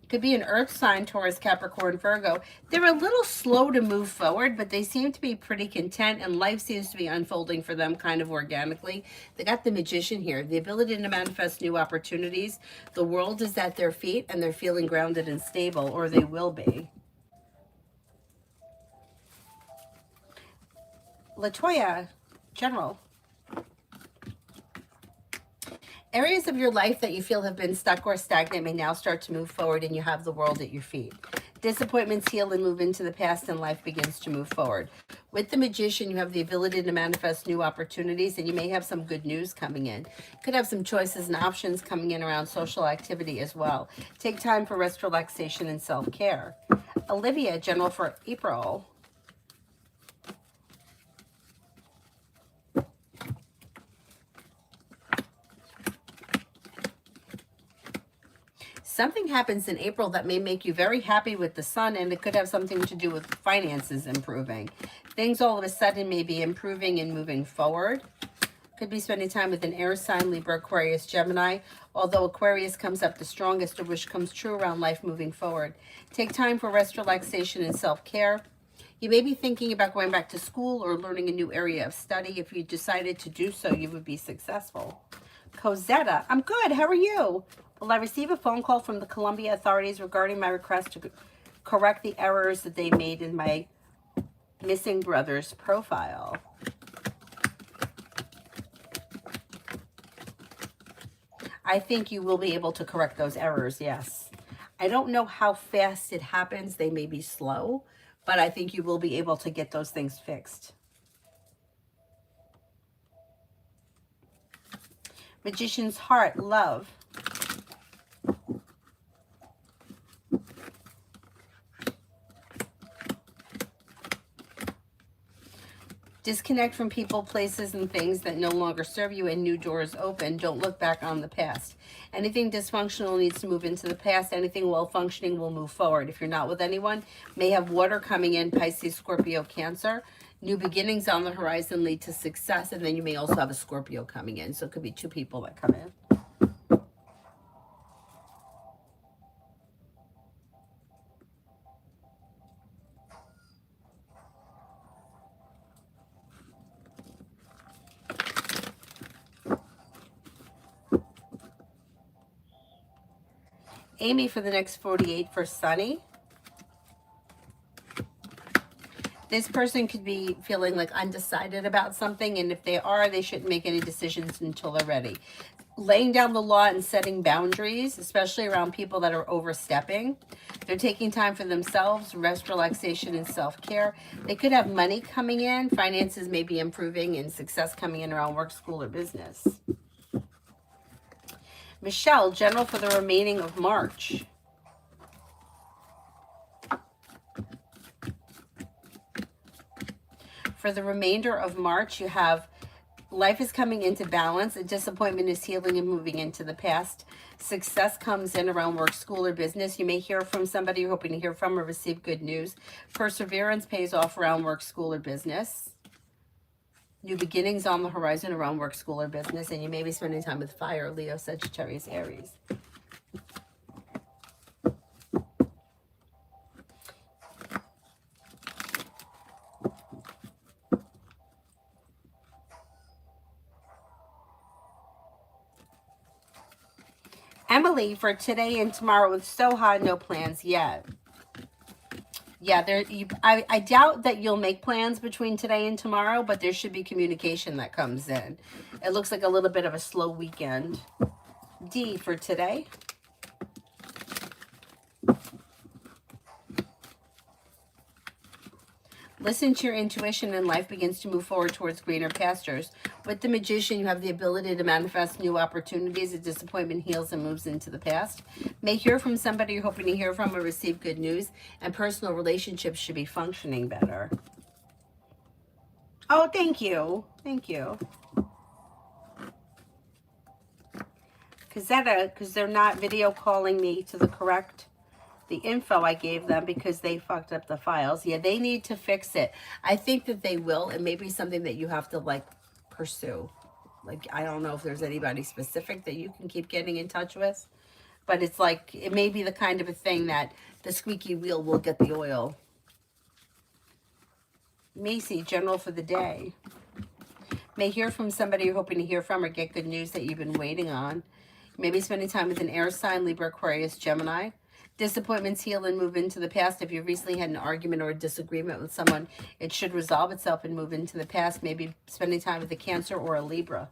Could be an earth sign, Taurus, Capricorn, Virgo. They're a little slow to move forward, but they seem to be pretty content, and life seems to be unfolding for them kind of organically. They got the Magician here, the ability to manifest new opportunities. The world is at their feet, and they're feeling grounded and stable, or they will be. Latoya, general. Areas of your life that you feel have been stuck or stagnant may now start to move forward, and you have the world at your feet. Disappointments heal and move into the past, and life begins to move forward. With the Magician, you have the ability to manifest new opportunities, and you may have some good news coming in. Could have some choices and options coming in around social activity as well. Take time for rest, relaxation, and self-care. Olivia, general for April. Something happens in April that may make you very happy with the sun, and it could have something to do with finances improving. Things all of a sudden may be improving and moving forward. Could be spending time with an air sign, Libra, Aquarius, Gemini. Although Aquarius comes up the strongest, a wish comes true around life moving forward. Take time for rest, relaxation, and self-care. You may be thinking about going back to school or learning a new area of study. If you decided to do so, you would be successful. Cosetta, I'm good. How are you? Will I receive a phone call from the Columbia authorities regarding my request to correct the errors that they made in my missing brother's profile? I think you will be able to correct those errors, yes. I don't know how fast it happens. They may be slow, but I think you will be able to get those things fixed. Magician's heart, love. Disconnect from people, places, and things that no longer serve you, and new doors open. Don't look back on the past. Anything dysfunctional needs to move into the past. Anything well-functioning will move forward. If you're not with anyone, may have water coming in, Pisces, Scorpio, Cancer. New beginnings on the horizon lead to success, and then you may also have a Scorpio coming in. So it could be two people that come in. Amy for the next 48 for Sunny. This person could be feeling like undecided about something, and if they are, they shouldn't make any decisions until they're ready. Laying down the law and setting boundaries, especially around people that are overstepping. They're taking time for themselves, rest, relaxation, and self-care. They could have money coming in, finances may be improving, and success coming in around work, school, or business. Michelle, general for the remaining of March. For the remainder of March, you have life is coming into balance. A disappointment is healing and moving into the past. Success comes in around work, school, or business. You may hear from somebody you're hoping to hear from or receive good news. Perseverance pays off around work, school, or business. New beginnings on the horizon around work, school, or business. And you may be spending time with fire, Leo, Sagittarius, Aries. Emily for today and tomorrow with Soha, no plans yet. Yeah, I doubt that you'll make plans between today and tomorrow, but there should be communication that comes in. It looks like a little bit of a slow weekend. D for today. Listen to your intuition and life begins to move forward towards greener pastures. With the Magician, you have the ability to manifest new opportunities. A disappointment heals and moves into the past. May hear from somebody you're hoping to hear from or receive good news. And personal relationships should be functioning better. Oh, thank you. Thank you. Because they're not video calling me to the correct the info I gave them because they fucked up the files. Yeah, they need to fix it. I think that they will. It may be something that you have to like pursue. Like, I don't know if there's anybody specific that you can keep getting in touch with, but it's like, it may be the kind of a thing that the squeaky wheel will get the oil. Macy, general for the day. May hear from somebody you're hoping to hear from or get good news that you've been waiting on. Maybe spending time with an air sign, Libra, Aquarius, Gemini. Disappointments heal and move into the past. If you recently had an argument or a disagreement with someone, it should resolve itself and move into the past. Maybe spending time with a Cancer or a Libra.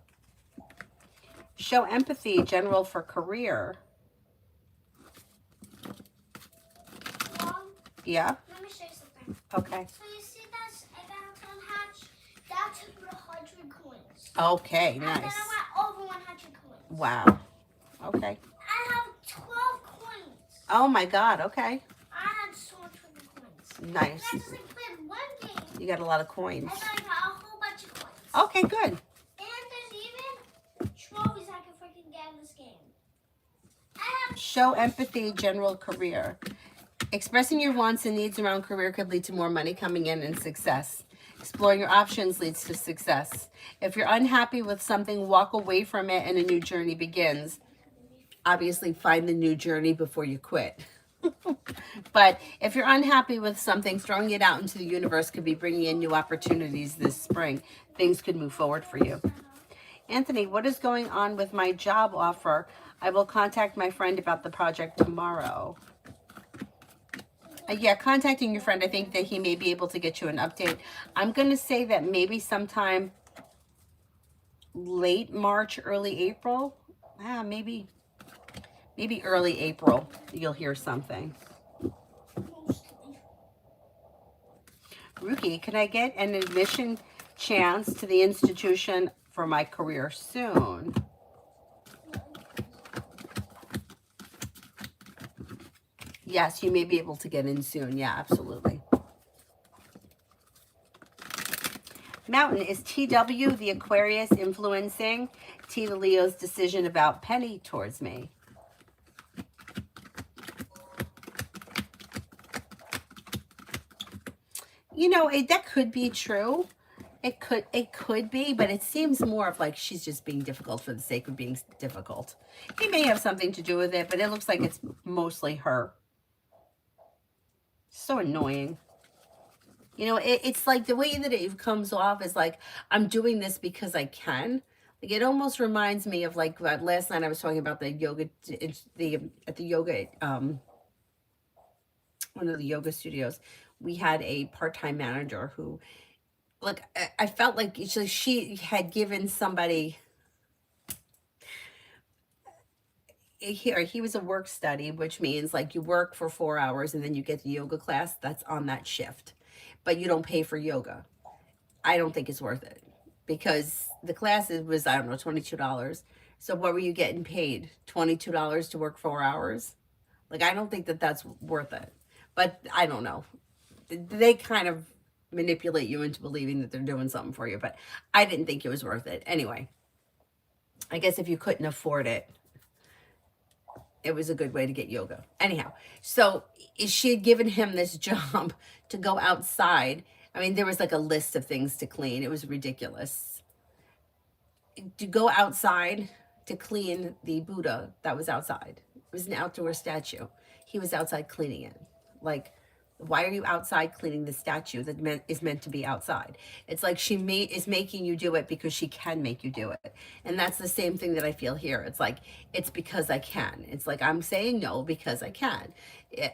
Show empathy, general for career. Mom, Yeah? let me show you something. Okay. So you see that Eggington hatch? That's 100 coins. Okay, And then nice. I want over 100 coins. Wow. Okay. I have 12 coins. Oh my God, okay. I had so much coins. Nice. And I just like played one game. You got a lot of coins. And then I got a whole bunch of coins. Okay, good. And there's even trophies I can freaking get in this game. I have Show empathy, general career. Expressing your wants and needs around career could lead to more money coming in and success. Exploring your options leads to success. If you're unhappy with something, walk away from it and a new journey begins. Obviously, find the new journey before you quit. But if you're unhappy with something, throwing it out into the universe could be bringing in new opportunities this spring. Things could move forward for you. Anthony, what is going on with my job offer? I will contact my friend about the project tomorrow. Yeah, contacting your friend, I think that he may be able to get you an update. I'm going to say that maybe sometime late March, early April. Maybe early April, you'll hear something. Ruki, can I get an admission chance to the institution for my career soon? Yes, you may be able to get in soon. Yeah, absolutely. Mountain, is TW the Aquarius influencing T the Leo's decision about Penny towards me? You know, that could be true. It could be, but it seems more of like she's just being difficult for the sake of being difficult. He may have something to do with it, but it looks like it's mostly her. So annoying. You know, it's like the way that it comes off is like, I'm doing this because I can. Like, it almost reminds me of like last night I was talking about the yoga, at the yoga, one of the yoga studios. We had a part-time manager who, like, I felt like she had given somebody, he was a work study, which means like you work for 4 hours and then you get the yoga class that's on that shift, but you don't pay for yoga. I don't think it's worth it because the class was, I don't know, $22. So what were you getting paid? $22 to work 4 hours? Like, I don't think that that's worth it, but I don't know. They kind of manipulate you into believing that they're doing something for you, but I didn't think it was worth it. Anyway, I guess if you couldn't afford it, it was a good way to get yoga. Anyhow, so she had given him this job to go outside. I mean, there was like a list of things to clean. It was ridiculous. To go outside to clean the Buddha that was outside. It was an outdoor statue. He was outside cleaning it. Like, why are you outside cleaning the statue that is meant to be outside? It's like she is making you do it because she can make you do it. And that's the same thing that I feel here. It's like, it's because I can. It's like, I'm saying no because I can.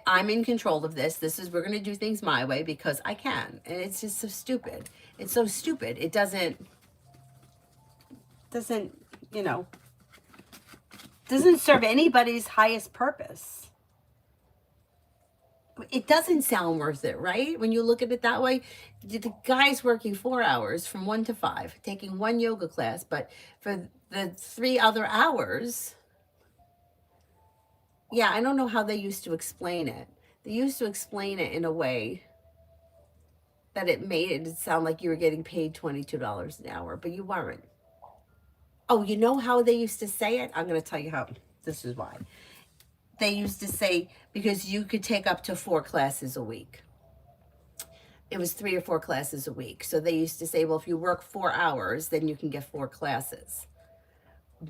I'm in control of this. We're going to do things my way because I can. And it's just so stupid. It's so stupid. It doesn't, you know, doesn't serve anybody's highest purpose. It doesn't sound worth it, right? When you look at it that way, the guy's working 4 hours from 1 to 5, taking one yoga class, but for the 3 other hours, yeah, I don't know how they used to explain it. They used to explain it in a way that it made it sound like you were getting paid $22 an hour, but you weren't. Oh, you know how they used to say it? I'm going to tell you how. This is why. They used to say, because you could take up to 4 classes a week. It was 3 or 4 classes a week. So they used to say, well, if you work 4 hours, then you can get 4 classes.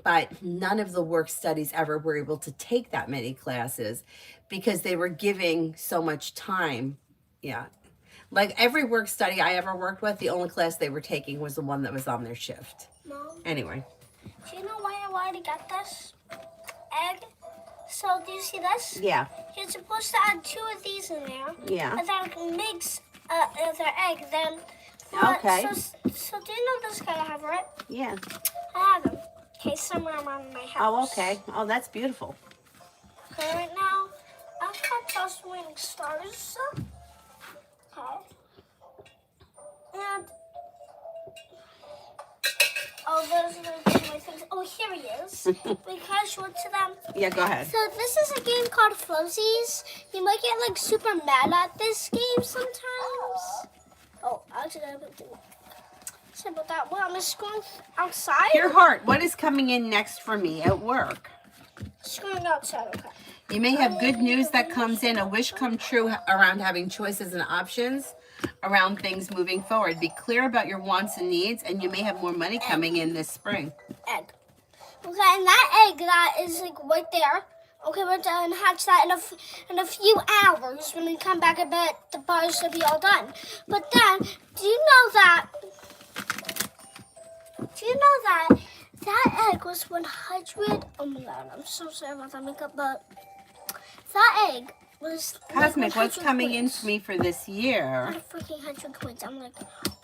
But none of the work studies ever were able to take that many classes because they were giving so much time. Yeah. Like every work study I ever worked with, the only class they were taking was the one that was on their shift. Mom, Anyway. do you know why I already got this egg? So do you see this? Yeah. You're supposed to add 2 of these in there. Yeah. And then mix the egg. Then. Okay. So do you know this guy I have, right? Yeah. I have him. Okay, somewhere around my house. Oh, okay. Oh, that's beautiful. Okay, right now I've got just winning stars. Okay. And those are my things. Oh, here he is. We can show it to them. Yeah, go ahead. So this is a game called Flozies. You might get like super mad at this game sometimes. Oh, actually, I would do. Sorry about that. Well, I'm just going outside. Your heart, what is coming in next for me at work? Just going outside, okay. You may have good news that comes in, a wish come true around having choices and options around things moving forward. Be clear about your wants and needs, and you may have more money coming in this spring. Egg. Okay, and that egg that is like right there. Okay, we're done. Hatch that in a few hours. When we come back, I bet the bar should be all done. But then, do you know that that egg was 100? Oh my God, I'm so sorry about that makeup, but that egg was Cosmic, like what's coming in for me for this year? freaking 100 coins. I'm like,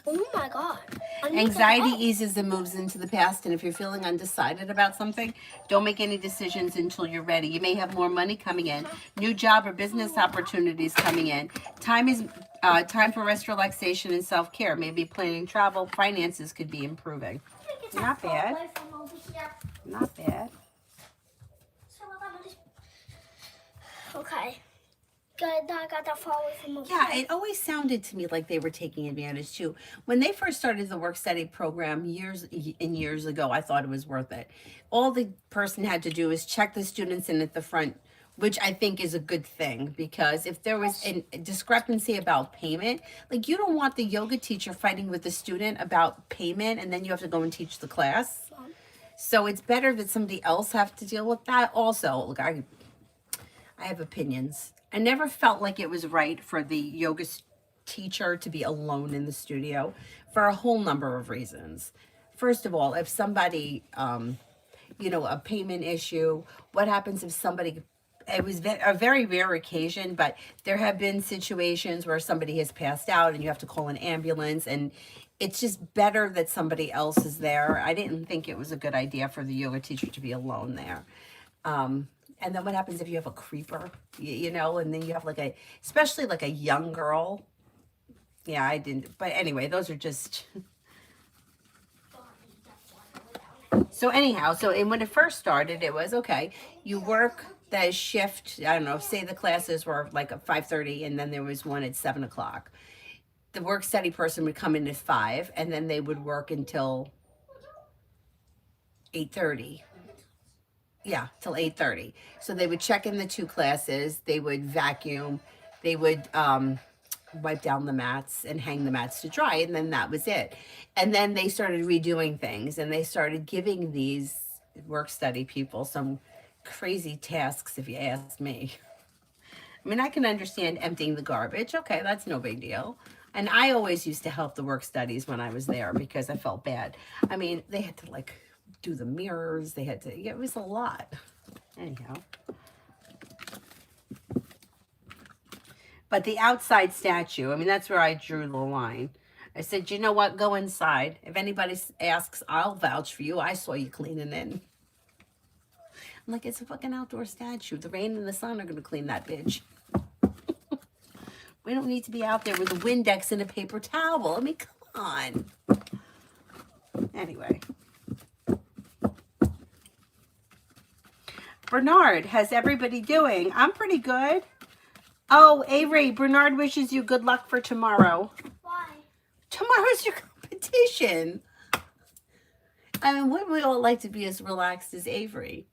oh my God. I need Anxiety that egg. eases and moves into the past, and if you're feeling undecided about something, don't make any decisions until you're ready. You may have more money coming in, new job or business opportunities coming in. Time for rest, relaxation, and self-care. Maybe planning travel, finances could be improving. Not bad. Not bad. Okay. I got that far away from the Yeah, it always sounded to me like they were taking advantage too. When they first started the work study program years and years ago, I thought it was worth it. All the person had to do is check the students in at the front, which I think is a good thing, because if there was a discrepancy about payment, like you don't want the yoga teacher fighting with the student about payment and then you have to go and teach the class. So it's better that somebody else have to deal with that. Also, look, I have opinions. I never felt like it was right for the yoga teacher to be alone in the studio for a whole number of reasons. First of all, if somebody, a payment issue, what happens if somebody, it was a very rare occasion, but there have been situations where somebody has passed out and you have to call an ambulance, and it's just better that somebody else is there. I didn't think it was a good idea for the yoga teacher to be alone there. And then what happens if you have a creeper, and then you have especially like a young girl. Yeah, I didn't. But anyway, those are just. So anyhow, and when it first started, it was okay. You work that shift. I don't know, say the classes were like at 5:30 and then there was one at 7 o'clock. The work study person would come in at 5 and then they would work until 8:30. Yeah, till 8:30. So they would check in the 2 classes, they would vacuum, they would wipe down the mats and hang the mats to dry, and then that was it. And then they started redoing things, and they started giving these work study people some crazy tasks, if you ask me. I mean, I can understand emptying the garbage. Okay, that's no big deal. And I always used to help the work studies when I was there because I felt bad. I mean, they had to do the mirrors. They had to, it was a lot. Anyhow. But the outside statue, I mean, that's where I drew the line. I said, you know what? Go inside. If anybody asks, I'll vouch for you. I saw you cleaning it. I'm like, it's a fucking outdoor statue. The rain and the sun are going to clean that bitch. We don't need to be out there with a Windex and a paper towel. I mean, come on. Anyway. Bernard, how's everybody doing? I'm pretty good. Oh, Avery, Bernard wishes you good luck for tomorrow. Why? Tomorrow's your competition. I mean, wouldn't we all like to be as relaxed as Avery?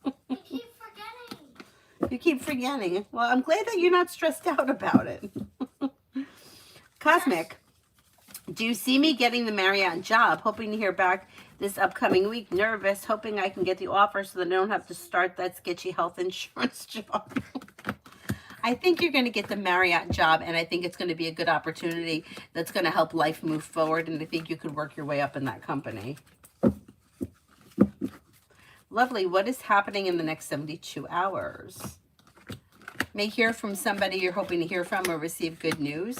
I keep forgetting. You keep forgetting. Well, I'm glad that you're not stressed out about it. Cosmic, do you see me getting the Marriott job? Hoping to hear back this upcoming week. Nervous, hoping I can get the offer so that I don't have to start that sketchy health insurance job. I think you're going to get the Marriott job, and I think it's going to be a good opportunity that's going to help life move forward, and I think you could work your way up in that company. Lovely. What is happening in the next 72 hours? May hear from somebody you're hoping to hear from or receive good news.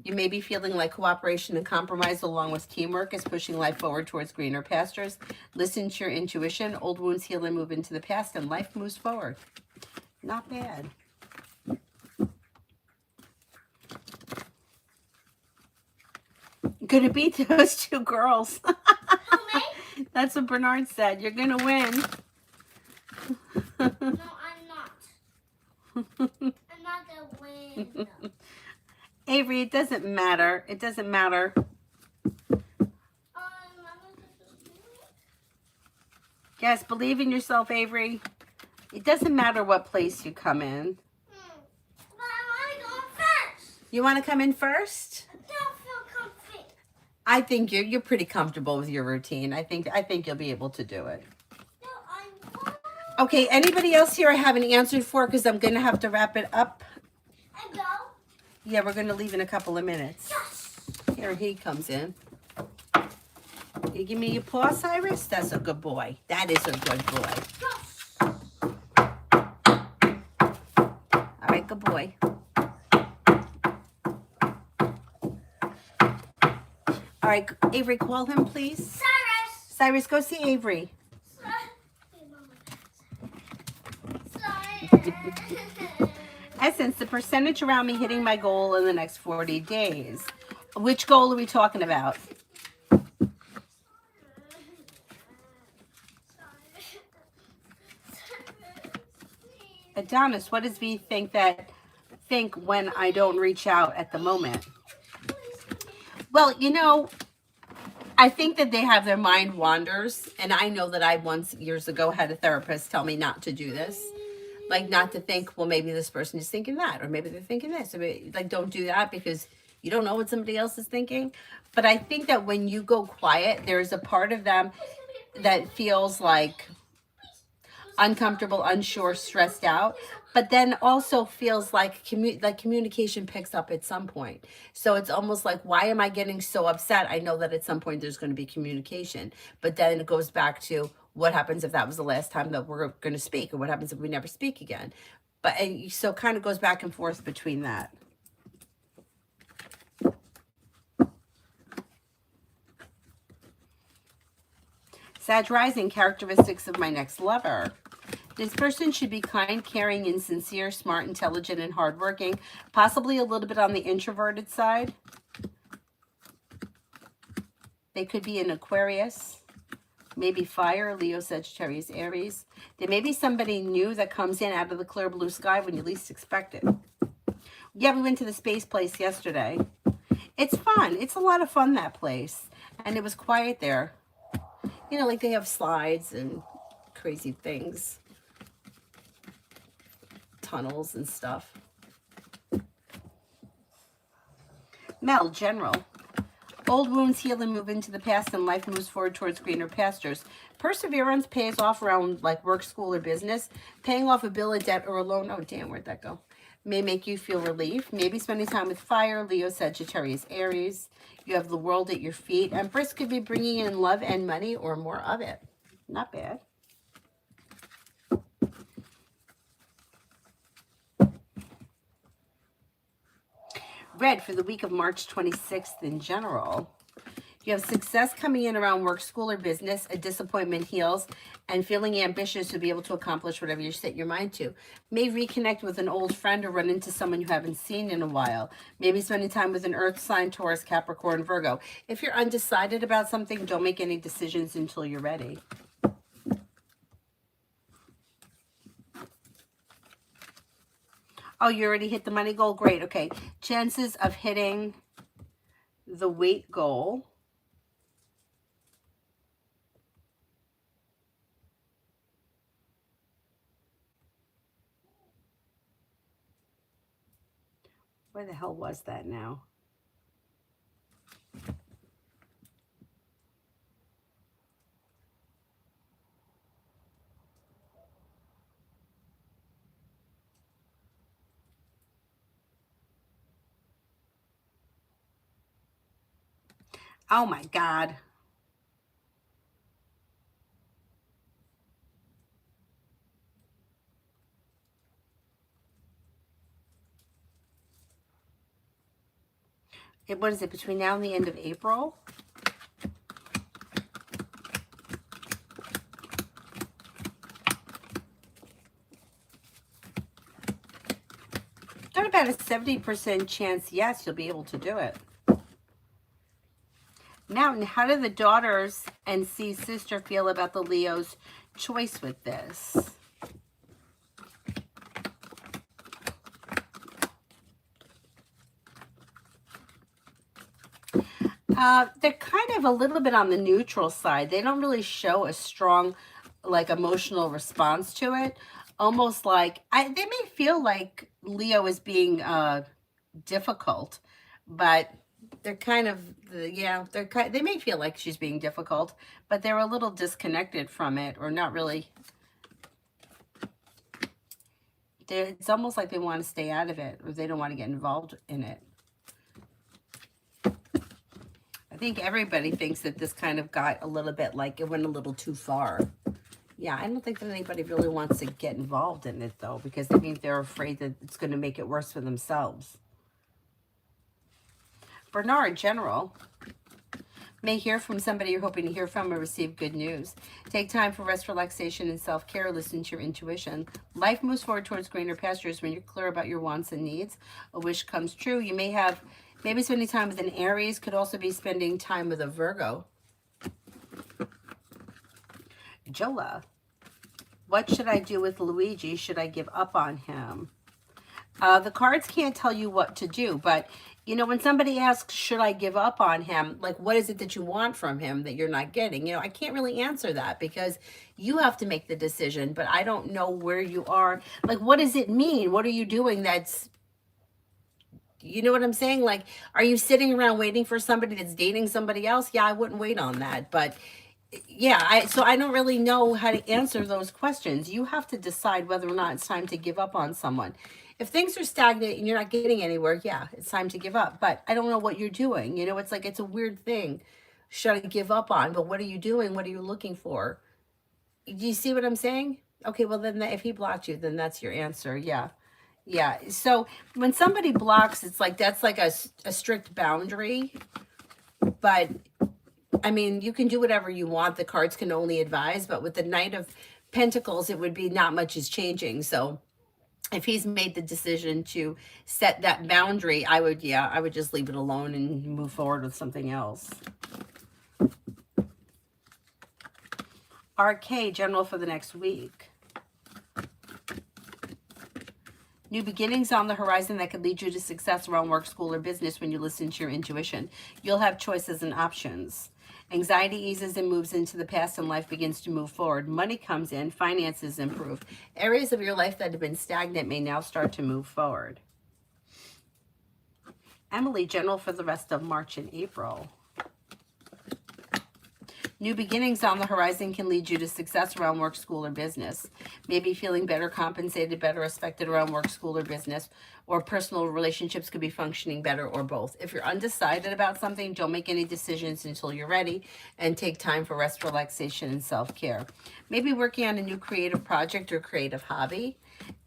You may be feeling like cooperation and compromise along with teamwork is pushing life forward towards greener pastures. Listen to your intuition. Old wounds heal and move into the past, and life moves forward. Not bad. Gonna beat those 2 girls. That's what Bernard said. You're gonna win. No, I'm not. I'm not gonna win. Avery, it doesn't matter. It doesn't matter. Yes, believe in yourself, Avery. It doesn't matter what place you come in. But I want to go first. You want to come in first? I don't feel comfy. I think you're pretty comfortable with your routine. I think you'll be able to do it. No, I'm not. Okay, anybody else here I haven't answered for because I'm going to have to wrap it up? I go. Yeah, we're going to leave in a couple of minutes. Yes. Here he comes in. You give me your paw, Cyrus? That's a good boy. That is a good boy. Yes. All right, good boy. All right, Avery, call him, please. Cyrus. Cyrus, go see Avery. Essence, the percentage around me hitting my goal in the next 40 days. Which goal are we talking about? Adonis, what does V think when I don't reach out at the moment? Well, you know, I think that they have their mind wanders, and I know that I once years ago had a therapist tell me not to do this. Like, not to think, well, maybe this person is thinking that, or maybe they're thinking this. Or maybe, like, don't do that because you don't know what somebody else is thinking. But I think that when you go quiet, there's a part of them that feels like uncomfortable, unsure, stressed out, but then also feels like communication picks up at some point. So it's almost like, why am I getting so upset? I know that at some point there's going to be communication, but then it goes back to what happens if that was the last time that we're going to speak, or what happens if we never speak again. But and so kind of goes back and forth between that. Sag rising, characteristics of my next lover. This person should be kind, caring, and sincere, smart, intelligent, and hardworking, possibly a little bit on the introverted side. They could be an Aquarius, maybe fire, Leo, Sagittarius, Aries. There may be somebody new that comes in out of the clear blue sky when you least expect it. Yeah, we went to the space place yesterday. It's fun. It's a lot of fun, that place. And it was quiet there. You know, like they have slides and crazy things. Tunnels and stuff. Mel, general. Old wounds heal and move into the past, and life moves forward towards greener pastures. Perseverance pays off around like work, school, or business. Paying off a bill, a debt, or a loan. Oh, damn, where'd that go? May make you feel relief. Maybe spending time with fire, Leo, Sagittarius, Aries. You have the world at your feet. Empress could be bringing in love and money, or more of it. Not bad. Red for the week of March 26th in general. You have success coming in around work, school, or business. A disappointment heals, and feeling ambitious to be able to accomplish whatever you set your mind to. May reconnect with an old friend or run into someone you haven't seen in a while. Maybe spending time with an earth sign, Taurus, Capricorn, Virgo. If you're undecided about something, don't make any decisions until you're ready. Oh, you already hit the money goal? Great. Okay. Chances of hitting the weight goal. Where the hell was that now? Oh my God. What is it, between now and the end of April? Got about a 70% chance, yes, you'll be able to do it. Now, how do the daughters and C's sister feel about the Leo's choice with this? They're kind of a little bit on the neutral side. They don't really show a strong, like, emotional response to it. Almost like, they may feel like Leo is being difficult, but they're kind of, yeah, they may feel like she's being difficult, but they're a little disconnected from it, or not really. It's almost like they want to stay out of it, or they don't want to get involved in it. I think everybody thinks that this kind of got a little bit, like, it went a little too far. Yeah, I don't think that anybody really wants to get involved in it, though, because I think they're afraid that it's going to make it worse for themselves. Bernard, general. May hear from somebody you're hoping to hear from, or receive good news. Take time for rest, relaxation, and self-care. Listen to your intuition. Life moves forward towards greener pastures when you're clear about your wants and needs. A wish comes true. You may have, maybe spending time with an Aries, could also be spending time with a Virgo. Jola. What should I do with Luigi? Should I give up on him? The cards can't tell you what to do, but you know, when somebody asks, should I give up on him? Like, what is it that you want from him that you're not getting? You know, I can't really answer that because you have to make the decision, but I don't know where you are. Like, what does it mean? What are you doing that's, you know what I'm saying? Like, are you sitting around waiting for somebody that's dating somebody else? Yeah, I wouldn't wait on that, but yeah, so I don't really know how to answer those questions. You have to decide whether or not it's time to give up on someone. If things are stagnant and you're not getting anywhere, yeah, it's time to give up. But I don't know what you're doing. You know, it's like it's a weird thing. Should I give up on? But what are you doing? What are you looking for? Do you see what I'm saying? Okay, well then if he blocked you, then that's your answer. Yeah. Yeah. So when somebody blocks, it's like that's like a strict boundary. But I mean, you can do whatever you want. The cards can only advise, but with the Knight of Pentacles, it would be not much is changing. So if he's made the decision to set that boundary, I would just leave it alone and move forward with something else. RK, general for the next week. New beginnings on the horizon that could lead you to success around work, school, or business when you listen to your intuition. You'll have choices and options. Anxiety eases and moves into the past and life begins to move forward. Money comes in, finances improve. Areas of your life that have been stagnant may now start to move forward. Emily, general for the rest of March and April. New beginnings on the horizon can lead you to success around work, school, or business. Maybe feeling better compensated, better respected around work, school, or business, or personal relationships could be functioning better, or both. If you're undecided about something, don't make any decisions until you're ready, and take time for rest, relaxation, and self-care. Maybe working on a new creative project or creative hobby,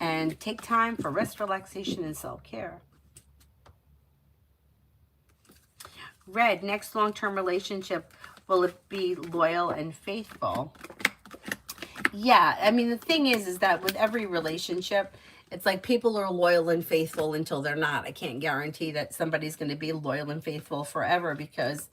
and take time for rest, relaxation, and self-care. Red, next long-term relationship, will it be loyal and faithful? Yeah, I mean, the thing is that with every relationship, it's like people are loyal and faithful until they're not. I can't guarantee that somebody's going to be loyal and faithful forever because,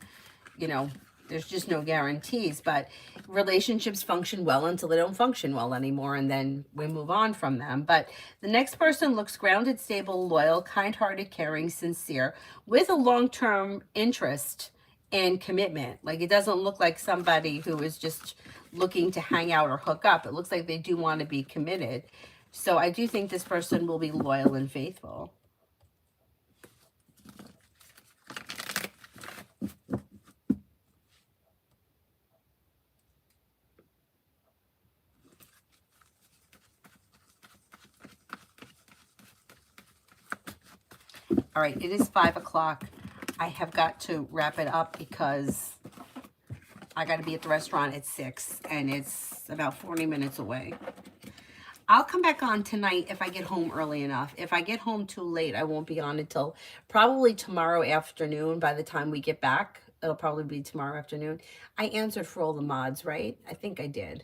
you know, there's just no guarantees. But relationships function well until they don't function well anymore, and then we move on from them. But the next person looks grounded, stable, loyal, kind-hearted, caring, sincere, with a long-term interest and commitment. Like, it doesn't look like somebody who is just looking to hang out or hook up. It looks like they do want to be committed. So I do think this person will be loyal and faithful. All right, it is 5 o'clock. I have got to wrap it up because I got to be at the restaurant at 6 and it's about 40 minutes away. I'll come back on tonight if I get home early enough. If I get home too late, I won't be on until probably tomorrow afternoon. By the time we get back, it'll probably be tomorrow afternoon. I answered for all the mods, right? I think I did.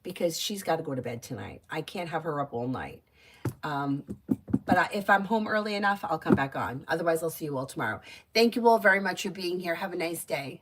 Because she's got to go to bed tonight. I can't have her up all night. But if I'm home early enough, I'll come back on. Otherwise, I'll see you all tomorrow. Thank you all very much for being here. Have a nice day.